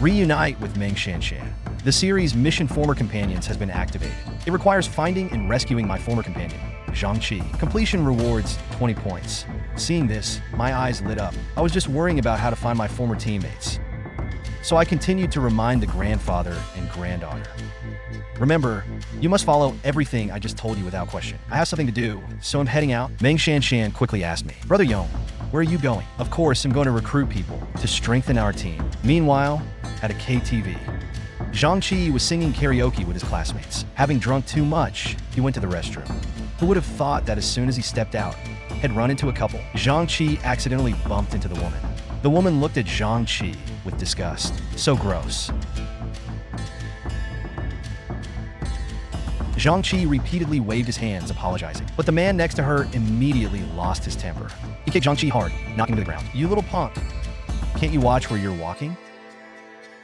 Reunite with Meng Shanshan. The series' Mission Former Companions has been activated. It requires finding and rescuing my former companion, Zhang Qi. Completion rewards 20 points. Seeing this, my eyes lit up. I was just worrying about how to find my former teammates. So I continued to remind the grandfather and granddaughter. Remember, you must follow everything I just told you without question. I have something to do, so I'm heading out. Meng Shanshan quickly asked me, Brother Yong, where are you going? Of course, I'm going to recruit people to strengthen our team. Meanwhile, at a KTV, Zhang Qi was singing karaoke with his classmates. Having drunk too much, he went to the restroom. Who would have thought that as soon as he stepped out, had run into a couple? Zhang Qi accidentally bumped into the woman. The woman looked at Zhang Qi with disgust. So gross. Zhang Qi repeatedly waved his hands, apologizing. But the man next to her immediately lost his temper. He kicked Zhang Qi hard, knocking him to the ground. You little punk. Can't you watch where you're walking?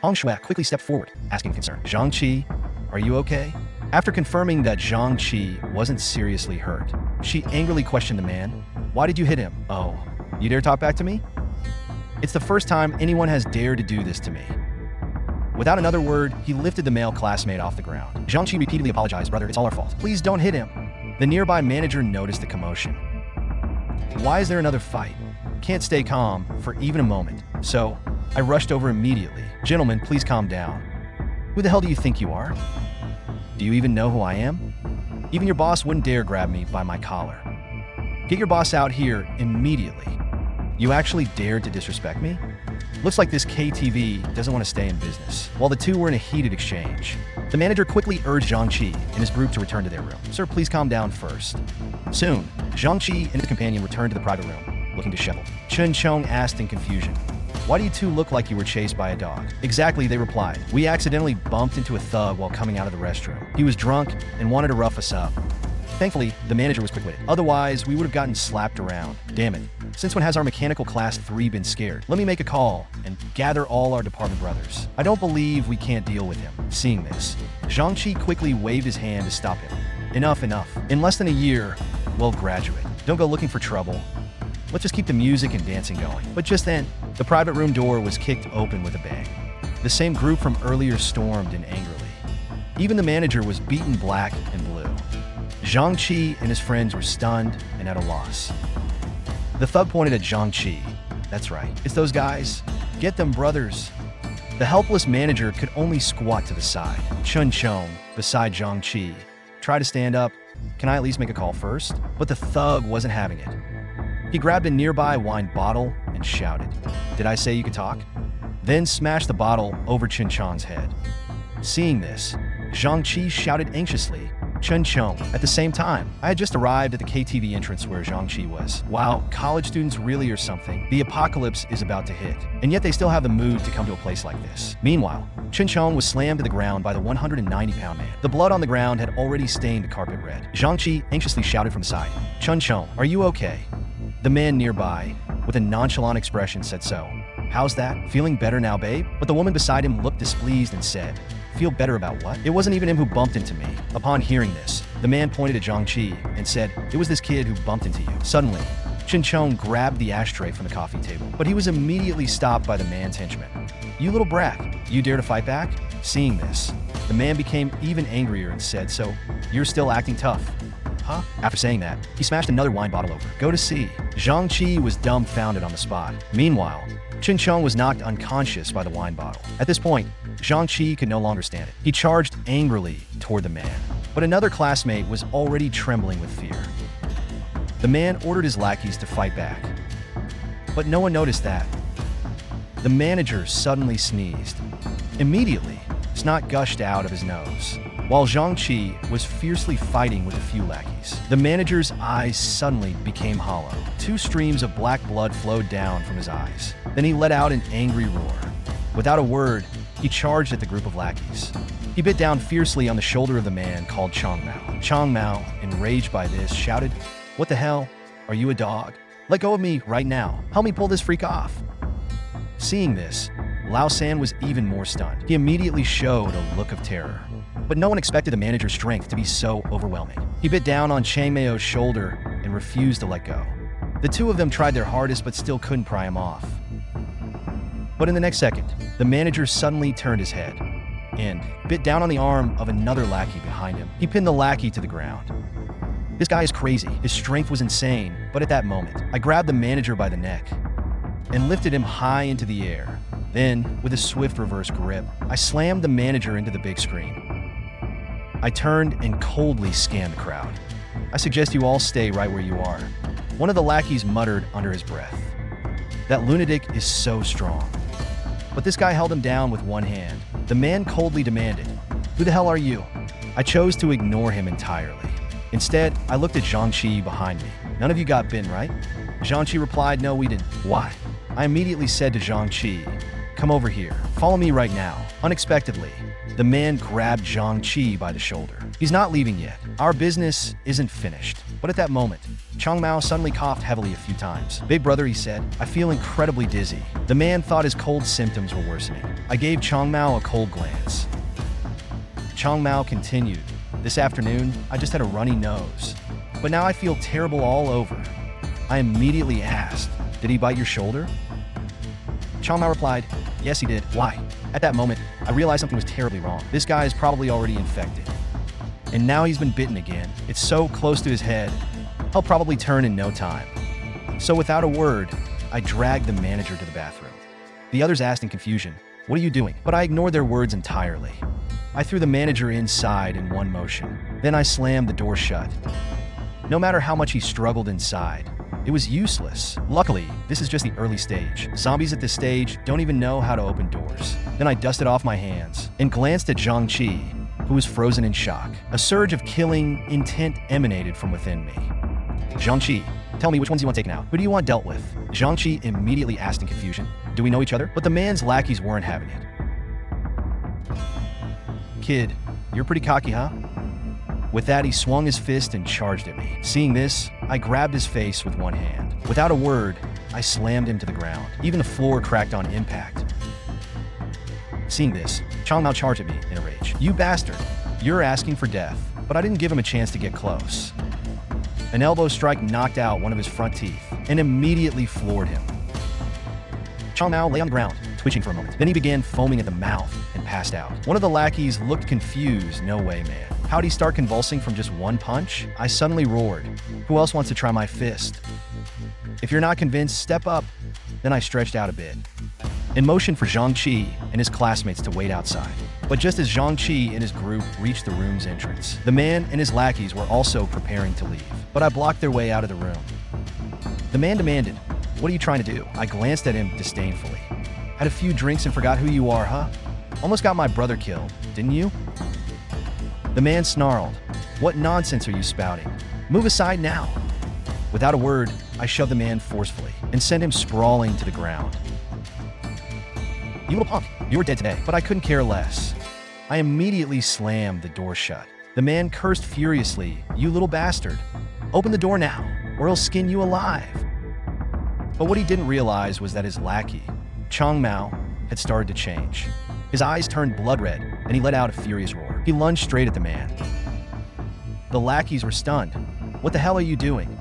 Hong Shui quickly stepped forward, asking concern. Zhang Qi, are you okay? After confirming that Zhang Qi wasn't seriously hurt, she angrily questioned the man. Why did you hit him? Oh, you dare talk back to me? It's the first time anyone has dared to do this to me. Without another word, he lifted the male classmate off the ground. Zhang Qi repeatedly apologized. Brother, it's all our fault. Please don't hit him. The nearby manager noticed the commotion. Why is there another fight? Can't stay calm for even a moment. So, I rushed over immediately. Gentlemen, please calm down. Who the hell do you think you are? Do you even know who I am? Even your boss wouldn't dare grab me by my collar. Get your boss out here immediately. You actually dared to disrespect me? Looks like this KTV doesn't want to stay in business. While the two were in a heated exchange, the manager quickly urged Zhang Qi and his group to return to their room. Sir, please calm down first. Soon, Zhang Qi and his companion returned to the private room, looking disheveled. Chen Chong asked in confusion, why do you two look like you were chased by a dog? Exactly, they replied. We accidentally bumped into a thug while coming out of the restroom. He was drunk and wanted to rough us up. Thankfully, the manager was quick-witted. Otherwise, we would have gotten slapped around. Damn it. Since when has our mechanical class 3 been scared? Let me make a call and gather all our department brothers. I don't believe we can't deal with him. Seeing this, Zhang Qi quickly waved his hand to stop him. Enough, enough. In less than a year, we'll graduate. Don't go looking for trouble. Let's just keep the music and dancing going. But just then, the private room door was kicked open with a bang. The same group from earlier stormed in angrily. Even the manager was beaten black and blue. Zhang Qi and his friends were stunned and at a loss. The thug pointed at Zhang Qi. That's right, it's those guys. Get them, brothers. The helpless manager could only squat to the side. Chun Chong, beside Zhang Qi, tried to stand up. Can I at least make a call first? But the thug wasn't having it. He grabbed a nearby wine bottle and shouted, Did I say you could talk? Then smashed the bottle over Chun Chong's head. Seeing this, Zhang Qi shouted anxiously, Chun Chong. At the same time, I had just arrived at the KTV entrance where Zhang Qi was. Wow, college students really are something. The apocalypse is about to hit, and yet they still have the mood to come to a place like this. Meanwhile, Chun Chong was slammed to the ground by the 190-pound man. The blood on the ground had already stained the carpet red. Zhang Qi anxiously shouted from the side, Chun Chong, are you okay? The man nearby, with a nonchalant expression, said so. How's that? Feeling better now, babe? But the woman beside him looked displeased and said, Feel better about what? It wasn't even him who bumped into me. Upon hearing this, the man pointed at Zhang Qi and said, It was this kid who bumped into you. Suddenly, Chen Chong grabbed the ashtray from the coffee table, but he was immediately stopped by the man's henchman. You little brat, you dare to fight back? Seeing this, the man became even angrier and said, So, you're still acting tough? Huh? After saying that, he smashed another wine bottle over. Go to see. Zhang Qi was dumbfounded on the spot. Meanwhile, Chen Chong was knocked unconscious by the wine bottle. At this point, Zhang Qi could no longer stand it. He charged angrily toward the man, but another classmate was already trembling with fear. The man ordered his lackeys to fight back, but no one noticed that. The manager suddenly sneezed. Immediately, snot gushed out of his nose. While Zhang Qi was fiercely fighting with a few lackeys, the manager's eyes suddenly became hollow. 2 streams of black blood flowed down from his eyes. Then he let out an angry roar. Without a word, he charged at the group of lackeys. He bit down fiercely on the shoulder of the man called Chong Mao. Chong Mao, enraged by this, shouted, What the hell? Are you a dog? Let go of me right now. Help me pull this freak off. Seeing this, Lao San was even more stunned. He immediately showed a look of terror. But no one expected the manager's strength to be so overwhelming. He bit down on Chang Mao's shoulder and refused to let go. The two of them tried their hardest but still couldn't pry him off. But in the next second, the manager suddenly turned his head and bit down on the arm of another lackey behind him. He pinned the lackey to the ground. This guy is crazy. His strength was insane, but at that moment, I grabbed the manager by the neck and lifted him high into the air. Then, with a swift reverse grip, I slammed the manager into the big screen. I turned and coldly scanned the crowd. "I suggest you all stay right where you are," one of the lackeys muttered under his breath. "That lunatic is so strong." But this guy held him down with one hand. The man coldly demanded, "Who the hell are you?" I chose to ignore him entirely. Instead, I looked at Zhangqi behind me. "None of you got bitten, right?" Zhangqi replied, "No, we didn't." "Why?" I immediately said to Zhangqi, "Come over here. Follow me right now." Unexpectedly, the man grabbed Zhangqi by the shoulder. "He's not leaving yet. Our business isn't finished." But at that moment, Chang Mao suddenly coughed heavily a few times. "Big brother," he said, "I feel incredibly dizzy." The man thought his cold symptoms were worsening. I gave Chang Mao a cold glance. Chang Mao continued, "This afternoon, I just had a runny nose. But now I feel terrible all over." I immediately asked, "Did he bite your shoulder?" Chang Mao replied, "Yes, he did." "Why?" At that moment, I realized something was terribly wrong. This guy is probably already infected. And now he's been bitten again. It's so close to his head, he'll probably turn in no time. So without a word, I dragged the manager to the bathroom. The others asked in confusion, "What are you doing?" But I ignored their words entirely. I threw the manager inside in one motion. Then I slammed the door shut. No matter how much he struggled inside, it was useless. Luckily, this is just the early stage. Zombies at this stage don't even know how to open doors. Then I dusted off my hands and glanced at Zhangqi, who was frozen in shock. A surge of killing intent emanated from within me. "Zhangqi, tell me which ones you want to take now. Who do you want dealt with?" Zhangqi immediately asked in confusion. "Do we know each other?" But the man's lackeys weren't having it. "Kid, you're pretty cocky, huh?" With that, he swung his fist and charged at me. Seeing this, I grabbed his face with one hand. Without a word, I slammed him to the ground. Even the floor cracked on impact. Seeing this, Chang Mao charged at me in a rage. "You bastard! You're asking for death." But I didn't give him a chance to get close. An elbow strike knocked out one of his front teeth and immediately floored him. Chang Mao lay on the ground, twitching for a moment. Then he began foaming at the mouth and passed out. One of the lackeys looked confused. "No way, man. How'd he start convulsing from just one punch?" I suddenly roared. "Who else wants to try my fist? If you're not convinced, step up." Then I stretched out a bit and motioned for Zhangqi and his classmates to wait outside. But just as Zhangqi and his group reached the room's entrance, the man and his lackeys were also preparing to leave. But I blocked their way out of the room. The man demanded, "What are you trying to do?" I glanced at him disdainfully. "Had a few drinks and forgot who you are, huh? Almost got my brother killed, didn't you?" The man snarled, "What nonsense are you spouting? Move aside now." Without a word, I shoved the man forcefully and sent him sprawling to the ground. "You little punk, you were dead today." But I couldn't care less. I immediately slammed the door shut. The man cursed furiously, "You little bastard. Open the door now, or he'll skin you alive." But what he didn't realize was that his lackey, Chang Mao, had started to change. His eyes turned blood red, and he let out a furious roar. He lunged straight at the man. The lackeys were stunned. "What the hell are you doing?"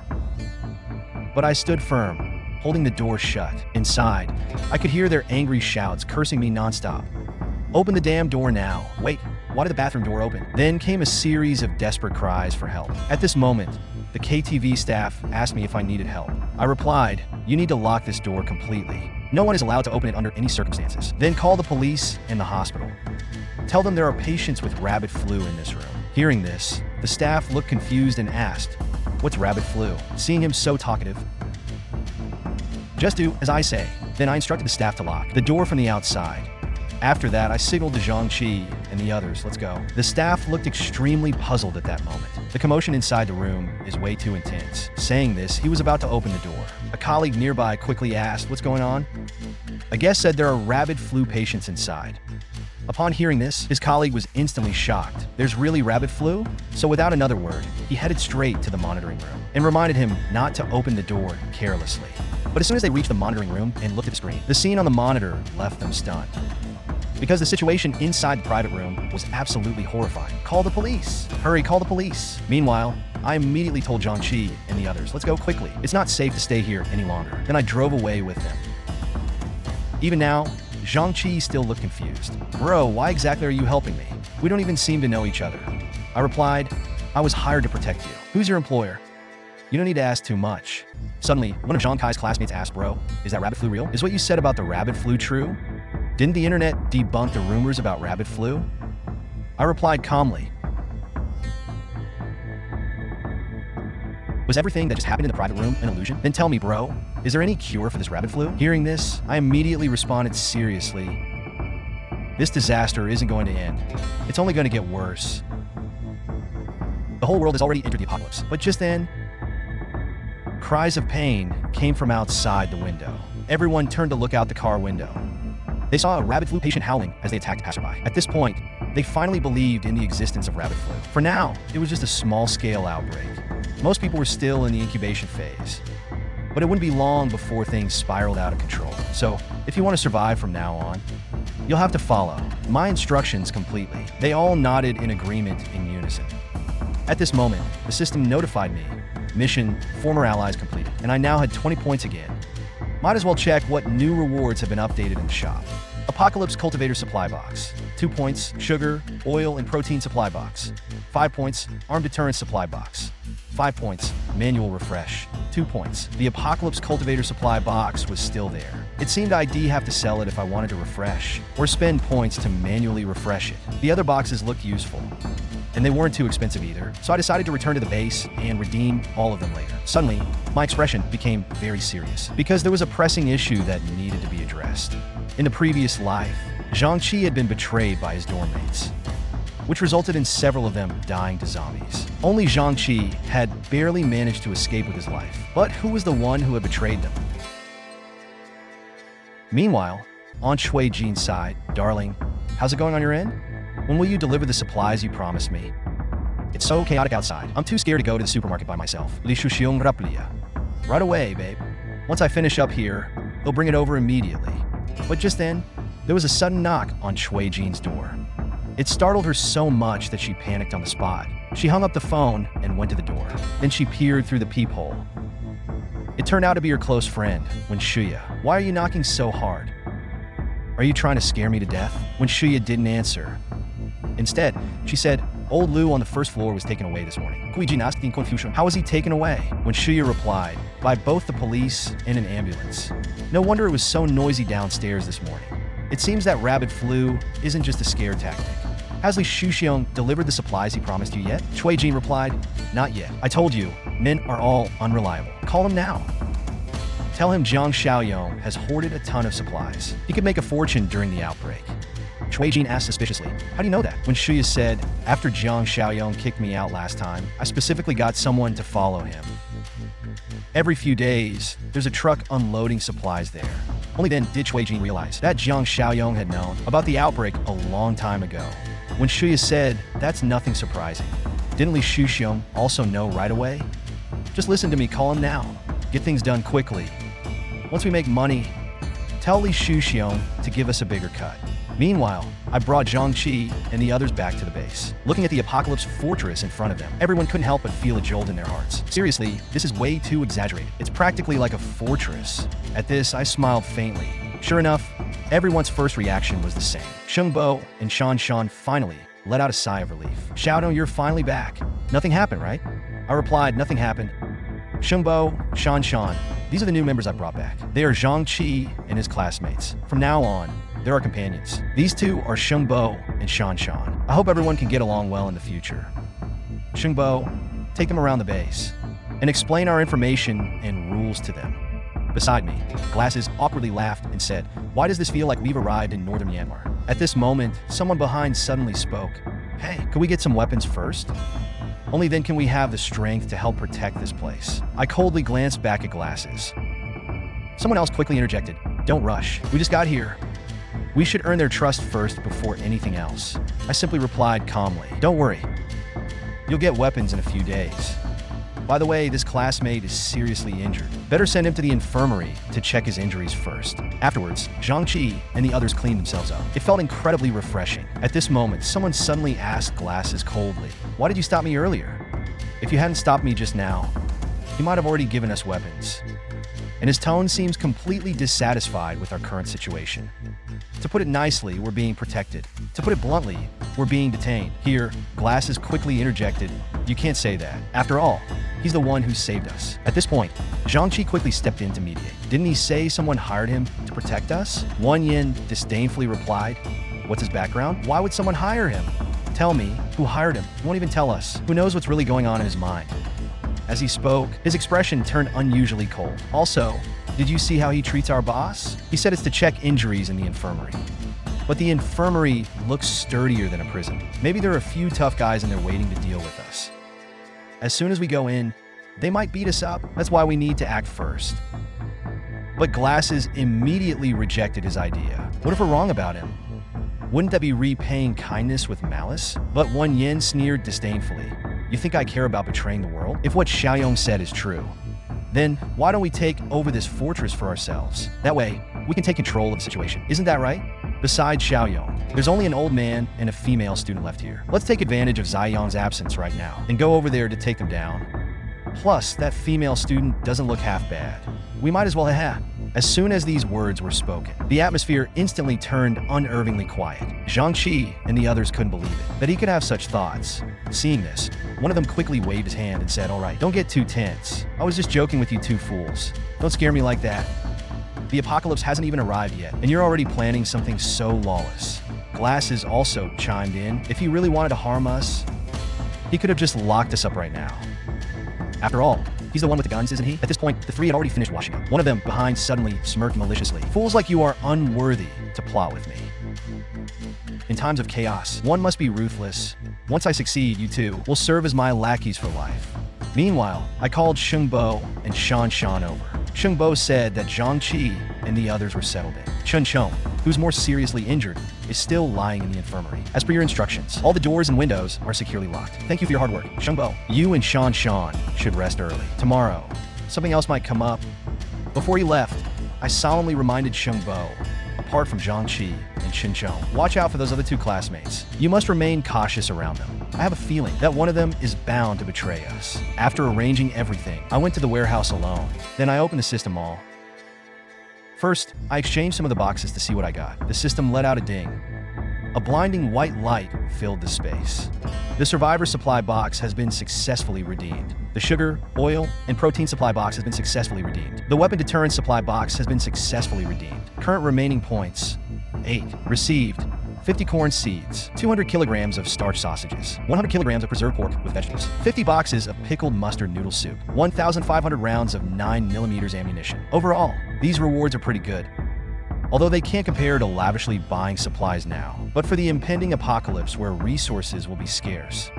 But I stood firm, holding the door shut. Inside, I could hear their angry shouts, cursing me nonstop. "Open the damn door now." "Wait, why did the bathroom door open?" Then came a series of desperate cries for help. At this moment, the KTV staff asked me if I needed help. I replied, "You need to lock this door completely. No one is allowed to open it under any circumstances. Then call the police and the hospital. Tell them there are patients with rabbit flu in this room." Hearing this, the staff looked confused and asked, "What's rabbit flu?" Seeing him so talkative, "Just do as I say." Then I instructed the staff to lock the door from the outside. After that, I signaled to Zhangqi and the others, "Let's go." The staff looked extremely puzzled at that moment. The commotion inside the room is way too intense. Saying this, he was about to open the door. A colleague nearby quickly asked, "What's going on?" A guest said there are rabid flu patients inside. Upon hearing this, his colleague was instantly shocked. "There's really rabbit flu?" So without another word, he headed straight to the monitoring room and reminded him not to open the door carelessly. But as soon as they reached the monitoring room and looked at the screen, the scene on the monitor left them stunned. Because the situation inside the private room was absolutely horrifying. "Call the police! Hurry, call the police!" Meanwhile, I immediately told Zhangqi and the others, "Let's go quickly. It's not safe to stay here any longer." Then I drove away with them. Even now, Zhangqi still looked confused. "Bro, why exactly are you helping me? We don't even seem to know each other." I replied, "I was hired to protect you." "Who's your employer?" "You don't need to ask too much." Suddenly, one of Zhang Kai's classmates asked, "Bro, is that rabbit flu real? Is what you said about the rabbit flu true?" Didn't the internet debunk the rumors about rabbit flu? I replied calmly. Was everything that just happened in the private room an illusion? Then tell me, bro, is there any cure for this rabbit flu? Hearing this, I immediately responded seriously. This disaster isn't going to end. It's only going to get worse. The whole world has already entered the apocalypse. But just then, cries of pain came from outside the window. Everyone turned to look out the car window. They saw a rabbit flu patient howling as they attacked passerby. At this point, they finally believed in the existence of rabbit flu. For now, it was just a small-scale outbreak. Most people were still in the incubation phase. But it wouldn't be long before things spiraled out of control. So, if you want to survive from now on, you'll have to follow my instructions completely. They all nodded in agreement in unison. At this moment, the system notified me, mission former allies completed, and I now had 20 points again. Might as well check what new rewards have been updated in the shop. Apocalypse Cultivator Supply Box, 2 points, Sugar, Oil, and Protein Supply Box, 5 points, Armed Deterrence Supply Box, 5 points, Manual Refresh, 2 points. The Apocalypse Cultivator Supply Box was still there. It seemed I'd have to sell it if I wanted to refresh, or spend points to manually refresh it. The other boxes looked useful, and they weren't too expensive either, so I decided to return to the base and redeem all of them later. Suddenly, my expression became very serious, because there was a pressing issue that needed to be addressed. In the previous life, Zhang-Chi had been betrayed by his dorm mates, which resulted in several of them dying to zombies. Only Zhang-Chi had barely managed to escape with his life. But who was the one who had betrayed them? Meanwhile, on Shui Jin's side, darling, how's it going on your end? When will you deliver the supplies you promised me? It's so chaotic outside. I'm too scared to go to the supermarket by myself. Right away, babe. Once I finish up here, they'll bring it over immediately. But just then, there was a sudden knock on Shui Jin's door. It startled her so much that she panicked on the spot. She hung up the phone and went to the door. Then she peered through the peephole. It turned out to be her close friend, Wen Shuya. Why are you knocking so hard? Are you trying to scare me to death? Wen Shuya didn't answer. Instead, she said, Old Lu on the first floor was taken away this morning. How was he taken away? Wen Shuya replied, by both the police and an ambulance. No wonder it was so noisy downstairs this morning. It seems that rabbit flu isn't just a scare tactic. Has Li Shuxiong delivered the supplies he promised you yet? Shui Jin replied, not yet. I told you, men are all unreliable. Call him now. Tell him Jiang Xiaoyong has hoarded a ton of supplies. He could make a fortune during the outbreak. Shui Jin asked suspiciously, how do you know that? When Shuya said, after Jiang Xiaoyong kicked me out last time, I specifically got someone to follow him. Every few days, there's a truck unloading supplies there. Only then did Shui Jin realize that Jiang Xiaoyong had known about the outbreak a long time ago. When Shuya said, that's nothing surprising. Didn't Li Shuxiong also know right away? Just listen to me, call him now. Get things done quickly. Once we make money, tell Li Shuxiong to give us a bigger cut. Meanwhile, I brought Zhang-Chi and the others back to the base. Looking at the apocalypse fortress in front of them, everyone couldn't help but feel a jolt in their hearts. Seriously, this is way too exaggerated. It's practically like a fortress. At this, I smiled faintly. Sure enough, everyone's first reaction was the same. Shengbo and Shan finally let out a sigh of relief. Xiaodong, you're finally back. Nothing happened, right? I replied, nothing happened. Shengbo, Shan, these are the new members I brought back. They are Zhang-Chi and his classmates. From now on, they're our companions. These two are Shengbo and Shan. I hope everyone can get along well in the future. Shengbo, take them around the base and explain our information and rules to them. Beside me, Glasses awkwardly laughed and said, why does this feel like we've arrived in northern Myanmar? At this moment, someone behind suddenly spoke. Hey, could we get some weapons first? Only then can we have the strength to help protect this place. I coldly glanced back at Glasses. Someone else quickly interjected, don't rush. We just got here. We should earn their trust first before anything else. I simply replied calmly, don't worry. You'll get weapons in a few days. By the way, this classmate is seriously injured. Better send him to the infirmary to check his injuries first. Afterwards, Zhang-Chi and the others cleaned themselves up. It felt incredibly refreshing. At this moment, someone suddenly asked Glasses coldly, why did you stop me earlier? If you hadn't stopped me just now, you might have already given us weapons. And his tone seems completely dissatisfied with our current situation. To put it nicely, we're being protected. To put it bluntly, we're being detained. Here, Glasses quickly interjected, you can't say that. After all, He's the one who saved us. At this point, Zhangqi quickly stepped in to mediate. Didn't he say someone hired him to protect us? Won Yin disdainfully replied, what's his background? Why would someone hire him? Tell me, who hired him? He won't even tell us. Who knows what's really going on in his mind? As he spoke, his expression turned unusually cold. Also, did you see how he treats our boss? He said it's to check injuries in the infirmary. But the infirmary looks sturdier than a prison. Maybe there are a few tough guys in there waiting to deal with us. As soon as we go in, they might beat us up. That's why we need to act first. But Glasses immediately rejected his idea. What if we're wrong about him? Wouldn't that be repaying kindness with malice? But Won Yin sneered disdainfully. You think I care about betraying the world? If what Xiaoyong said is true, then why don't we take over this fortress for ourselves? That way, we can take control of the situation. Isn't that right? Besides Xiaoyong, there's only an old man and a female student left here. Let's take advantage of Ziyang's absence right now and go over there to take them down. Plus, that female student doesn't look half bad. We might as well As soon as these words were spoken, the atmosphere instantly turned unnervingly quiet. Zhangqi and the others couldn't believe it, that he could have such thoughts. Seeing this, one of them quickly waved his hand and said, all right, don't get too tense. I was just joking with you two fools. Don't scare me like that. The apocalypse hasn't even arrived yet, and you're already planning something so lawless. Glasses also chimed in. If he really wanted to harm us, he could have just locked us up right now. After all, he's the one with the guns, isn't he? At this point, the three had already finished washing up. One of them, behind, suddenly smirked maliciously. Fools like you are unworthy to plot with me. In times of chaos, one must be ruthless. Once I succeed, you two will serve as my lackeys for life. Meanwhile, I called Shengbo and Shan over. Shengbo said that Zhangqi and the others were settled in. Chun, who's more seriously injured, is still lying in the infirmary. As per your instructions, all the doors and windows are securely locked. Thank you for your hard work. Shengbo, you and Shan should rest early. Tomorrow, something else might come up. Before he left, I solemnly reminded Shengbo, apart from Zhangqi and Chun, watch out for those other two classmates. You must remain cautious around them. I have a feeling that one of them is bound to betray us. After arranging everything, I went to the warehouse alone. Then I opened the system all. First, I exchanged some of the boxes to see what I got. The system let out a ding. A blinding white light filled the space. The survivor supply box has been successfully redeemed. The sugar, oil, and protein supply box has been successfully redeemed. The weapon deterrent supply box has been successfully redeemed. Current remaining points: 8. Received: 50 corn seeds, 200 kilograms of starch sausages, 100 kilograms of preserved pork with vegetables, 50 boxes of pickled mustard noodle soup, 1,500 rounds of 9mm ammunition. Overall, these rewards are pretty good. Although they can't compare to lavishly buying supplies now, but for the impending apocalypse where resources will be scarce,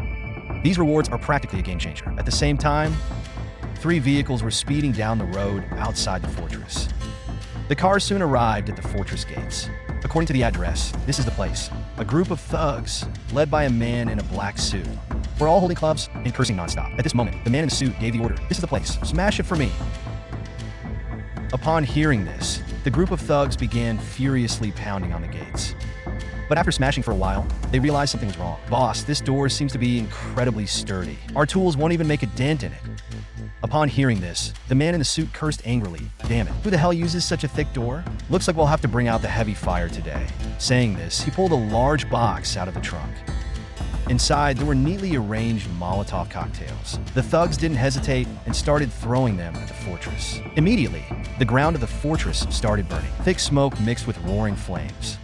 these rewards are practically a game changer. At the same time, 3 vehicles were speeding down the road outside the fortress. The cars soon arrived at the fortress gates. According to the address, this is the place. A group of thugs, led by a man in a black suit, were all holding clubs and cursing nonstop. At this moment, the man in the suit gave the order. This is the place. Smash it for me. Upon hearing this, the group of thugs began furiously pounding on the gates. But after smashing for a while, they realized something was wrong. Boss, this door seems to be incredibly sturdy. Our tools won't even make a dent in it. Upon hearing this, the man in the suit cursed angrily. Damn it, who the hell uses such a thick door? Looks like we'll have to bring out the heavy fire today. Saying this, he pulled a large box out of the trunk. Inside, there were neatly arranged Molotov cocktails. The thugs didn't hesitate and started throwing them at the fortress. Immediately, the ground of the fortress started burning. Thick smoke mixed with roaring flames.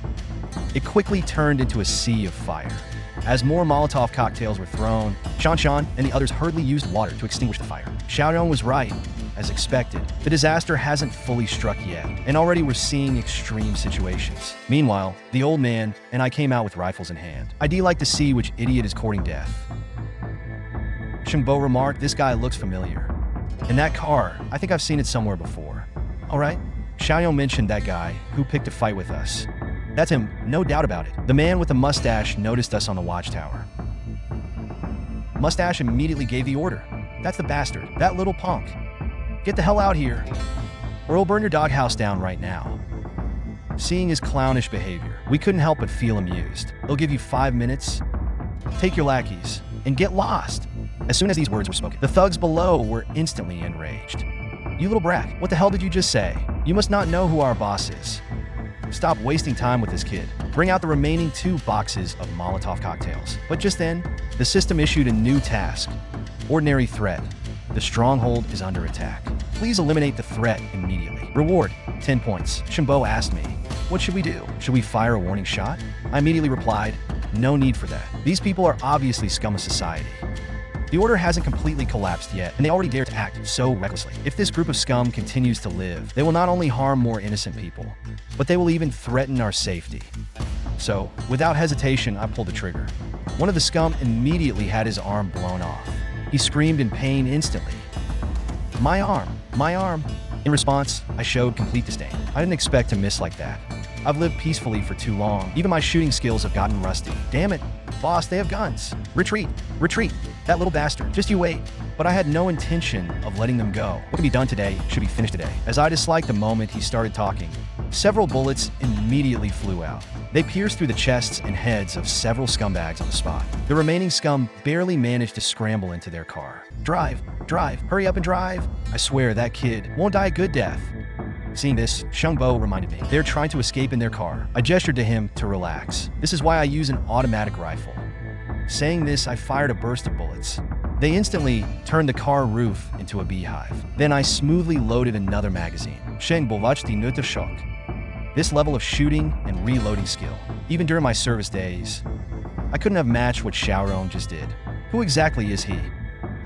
It quickly turned into a sea of fire. As more Molotov cocktails were thrown, Shan and the others hurriedly used water to extinguish the fire. Xiaoyong was right. As expected, the disaster hasn't fully struck yet, and already we're seeing extreme situations. Meanwhile, the old man and I came out with rifles in hand. I'd like to see which idiot is courting death. Shengbo remarked, this guy looks familiar. And that car, I think I've seen it somewhere before. All right, Xiaoyong mentioned that guy who picked a fight with us. That's him, no doubt about it. The man with the mustache noticed us on the watchtower. Mustache immediately gave the order. That's the bastard, that little punk. Get the hell out here, or he'll burn your doghouse down right now. Seeing his clownish behavior, we couldn't help but feel amused. He'll give you 5 minutes, take your lackeys, and get lost. As soon as these words were spoken, the thugs below were instantly enraged. You little brat, what the hell did you just say? You must not know who our boss is. Stop wasting time with this kid. Bring out the remaining 2 boxes of Molotov cocktails. But just then, the system issued a new task. Ordinary threat. The stronghold is under attack. Please eliminate the threat immediately. Reward, 10 points. Shimbo asked me, what should we do? Should we fire a warning shot? I immediately replied, no need for that. These people are obviously scum of society. The order hasn't completely collapsed yet, and they already dare to act so recklessly. If this group of scum continues to live, they will not only harm more innocent people, but they will even threaten our safety. So, without hesitation, I pulled the trigger. One of the scum immediately had his arm blown off. He screamed in pain instantly. My arm, my arm. In response, I showed complete disdain. I didn't expect to miss like that. I've lived peacefully for too long. Even my shooting skills have gotten rusty. Damn it, boss, they have guns. Retreat, retreat. That little bastard. Just you wait. But I had no intention of letting them go. What can be done today should be finished today. As I disliked the moment he started talking, several bullets immediately flew out. They pierced through the chests and heads of several scumbags on the spot. The remaining scum barely managed to scramble into their car. Drive, drive, hurry up and drive. I swear that kid won't die a good death. Seeing this, Shungbo reminded me. They're trying to escape in their car. I gestured to him to relax. This is why I use an automatic rifle. Saying this, I fired a burst of bullets. They instantly turned the car roof into a beehive. Then I smoothly loaded another magazine. Sheng Bovachti Nuta Shock. This level of shooting and reloading skill, even during my service days, I couldn't have matched what Xiaorong just did. Who exactly is he?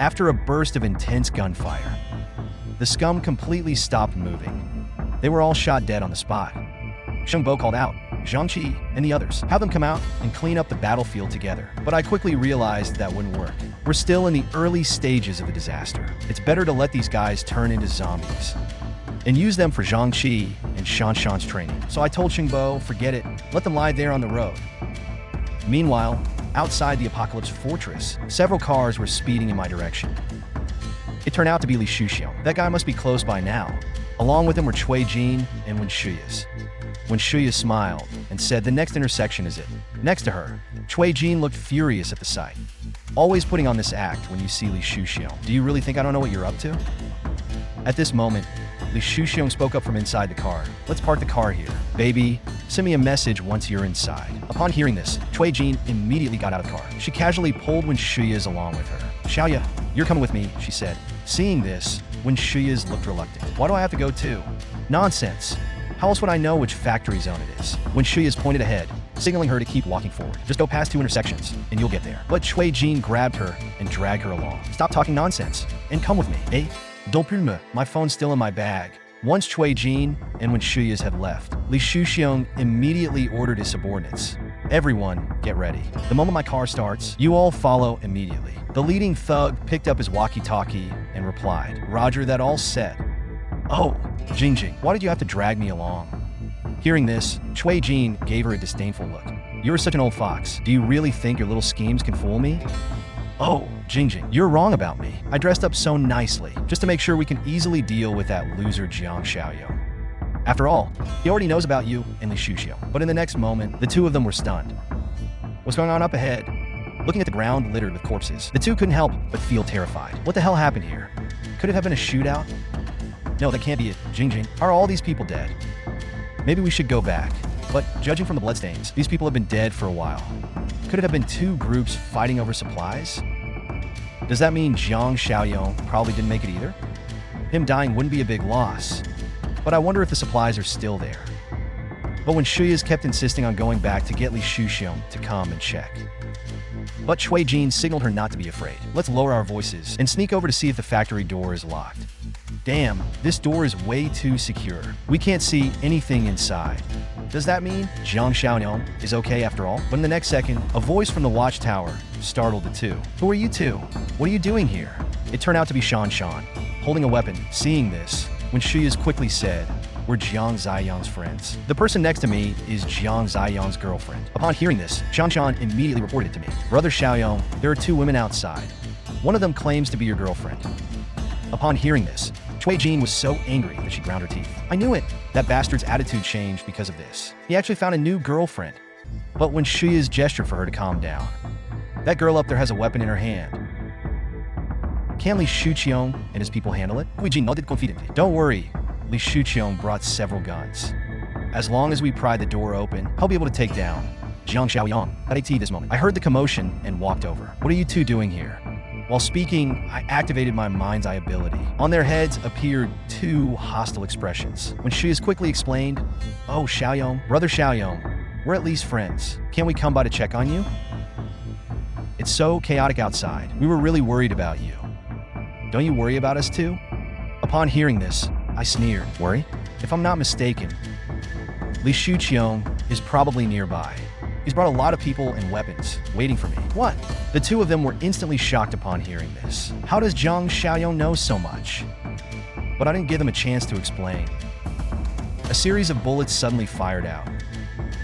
After a burst of intense gunfire, the scum completely stopped moving. They were all shot dead on the spot. Shengbo called out, Zhangqi and the others, have them come out and clean up the battlefield together. But I quickly realized that wouldn't work. We're still in the early stages of the disaster. It's better to let these guys turn into zombies and use them for Zhangqi and Shanshan's training. So I told Shengbo, forget it, let them lie there on the road. Meanwhile, outside the Apocalypse Fortress, several cars were speeding in my direction. It turned out to be Li Shuxiong. That guy must be close by now. Along with him were Cui Jin and Wen Shuyas. Wen Shuya smiled and said the next intersection is it. Next to her, Cui Jin looked furious at the sight. Always putting on this act when you see Li Shuxiong. Do you really think I don't know what you're up to? At this moment, Li Shuxiong spoke up from inside the car. Let's park the car here. Baby, send me a message once you're inside. Upon hearing this, Cui Jin immediately got out of the car. She casually pulled Wen Shuyas along with her. Xiaoya, you're coming with me, she said. Seeing this, Wen Shuyas looked reluctant. Why do I have to go too? Nonsense. How else would I know which factory zone it is? Wen Shuyas pointed ahead, signaling her to keep walking forward. Just go past 2 intersections, and you'll get there. But Cui Jin grabbed her and dragged her along. Stop talking nonsense, and come with me. Eh? Don't plume. My phone's still in my bag. Once Cui Jin and Wen Shuyas had left, Li Shuxiong immediately ordered his subordinates. Everyone, get ready. The moment my car starts, you all follow immediately. The leading thug picked up his walkie-talkie and replied, Roger, that all set. Oh, Jingjing, why did you have to drag me along? Hearing this, Cui Jin gave her a disdainful look. You're such an old fox. Do you really think your little schemes can fool me? Oh, Jingjing, you're wrong about me. I dressed up so nicely, just to make sure we can easily deal with that loser Jiang Xiaoyo. After all, he already knows about you and Li Shuxiong. But in the next moment, the two of them were stunned. What's going on up ahead? Looking at the ground littered with corpses, the two couldn't help but feel terrified. What the hell happened here? Could it have been a shootout? No, that can't be it. Jingjing, are all these people dead? Maybe we should go back. But judging from the bloodstains, these people have been dead for a while. Could it have been two groups fighting over supplies? Does that mean Jiang Xiaoyong probably didn't make it either? Him dying wouldn't be a big loss, but I wonder if the supplies are still there. But Wen Shuyas kept insisting on going back to get Li Shuxiong to come and check. But Cui Jin signaled her not to be afraid. Let's lower our voices and sneak over to see if the factory door is locked. Damn, this door is way too secure. We can't see anything inside. Does that mean Jiang Xiaoyong is okay after all? But in the next second, a voice from the watchtower startled the two. Who are you two? What are you doing here? It turned out to be Shan, holding a weapon. Seeing this, Wen Shuyas quickly said, we're Jiang Ziyang's friends. The person next to me is Jiang Ziyang's girlfriend. Upon hearing this, Shan immediately reported it to me. Brother Xiaoyong, there are two women outside. One of them claims to be your girlfriend. Upon hearing this, Cui Jin was so angry that she ground her teeth. I knew it. That bastard's attitude changed because of this. He actually found a new girlfriend. But Wen Shuyas gestured for her to calm down. That girl up there has a weapon in her hand. Can Li Shuxiong and his people handle it? Cui Jin nodded confidently. Don't worry. Li Shuxiong brought several guns. As long as we pry the door open, he'll be able to take down Jiang Xiaoyong. At AT this moment, I heard the commotion and walked over. What are you two doing here? While speaking, I activated my mind's eye ability. On their heads appeared two hostile expressions. When Shuya's quickly explained, "Oh, Xiaoyong, brother Xiaoyong, we're at least friends. Can we come by to check on you? It's so chaotic outside. We were really worried about you. Don't you worry about us too?" Upon hearing this, I sneered. Worry? If I'm not mistaken, Li Shuqiong is probably nearby. He's brought a lot of people and weapons, waiting for me. What? The two of them were instantly shocked upon hearing this. How does Zhang Xiaoyong know so much? But I didn't give them a chance to explain. A series of bullets suddenly fired out.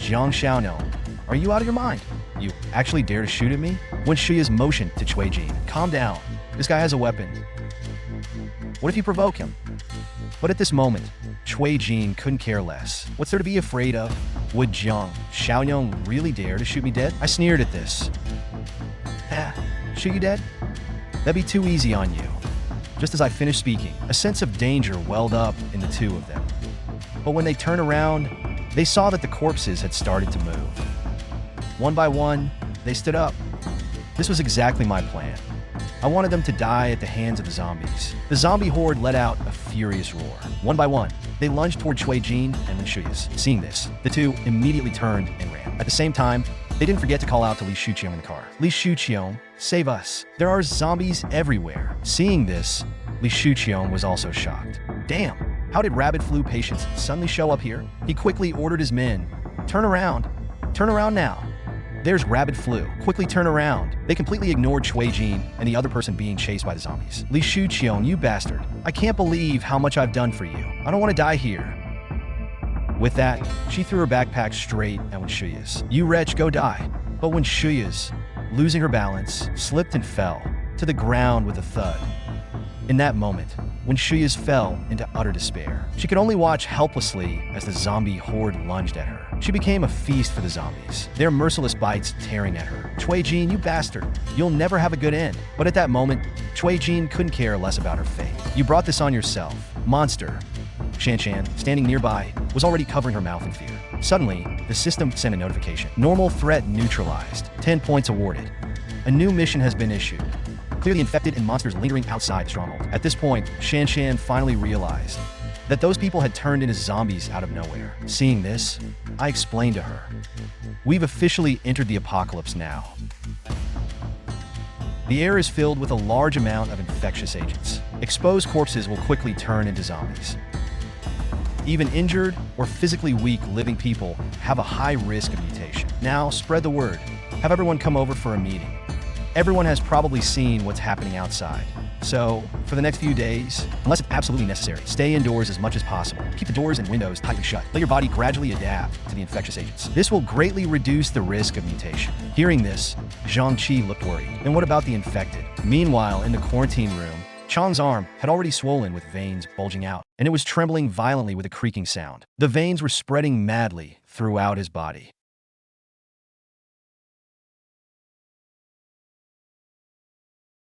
Zhang Xiaoyong, are you out of your mind? You actually dare to shoot at me? When Shuya's motioned to Cui Jin, calm down. This guy has a weapon. What if you provoke him? But at this moment, Cui Jin couldn't care less. What's there to be afraid of? Would Zhang Xiaoyong really dare to shoot me dead? I sneered at this. Shoot you dead? That'd be too easy on you. Just as I finished speaking, a sense of danger welled up in the two of them. But when they turned around, they saw that the corpses had started to move. One by one, they stood up. This was exactly my plan. I wanted them to die at the hands of the zombies. The zombie horde let out a furious roar. One by one, they lunged toward Cui Jin and Lin Shuya's. Seeing this, the two immediately turned and ran. At the same time, they didn't forget to call out to Li Shuqiong in the car. Li Shuqiong, save us. There are zombies everywhere. Seeing this, Li Shuqiong was also shocked. Damn, how did rabid flu patients suddenly show up here? He quickly ordered his men. Turn around now. There's rabid flu. Quickly turn around. They completely ignored Cui Jin and the other person being chased by the zombies. Li Shuqiong, you bastard. I can't believe how much I've done for you. I don't want to die here. With that, she threw her backpack straight at Wen Shuya's. You wretch, go die. But when Shuya's, losing her balance, slipped and fell to the ground with a thud. In that moment, when Shuya's fell into utter despair, she could only watch helplessly as the zombie horde lunged at her. She became a feast for the zombies, their merciless bites tearing at her. Cui Jin, you bastard. You'll never have a good end. But at that moment, Cui Jin couldn't care less about her fate. You brought this on yourself. Monster. Shan Shan, standing nearby, was already covering her mouth in fear. Suddenly, the system sent a notification. Normal threat neutralized. 10 points awarded. A new mission has been issued. Clear the infected and monsters lingering outside the stronghold. At this point, Shan Shan finally realized that those people had turned into zombies out of nowhere. Seeing this, I explained to her, we've officially entered the apocalypse now. The air is filled with a large amount of infectious agents. Exposed corpses will quickly turn into zombies. Even injured or physically weak living people have a high risk of mutation. Now, spread the word. Have everyone come over for a meeting. Everyone has probably seen what's happening outside. So, for the next few days, unless it's absolutely necessary, stay indoors as much as possible. Keep the doors and windows tightly shut. Let your body gradually adapt to the infectious agents. This will greatly reduce the risk of mutation. Hearing this, Zhang Qi looked worried. And what about the infected? Meanwhile, in the quarantine room, Chang's arm had already swollen with veins bulging out, and it was trembling violently with a creaking sound. The veins were spreading madly throughout his body.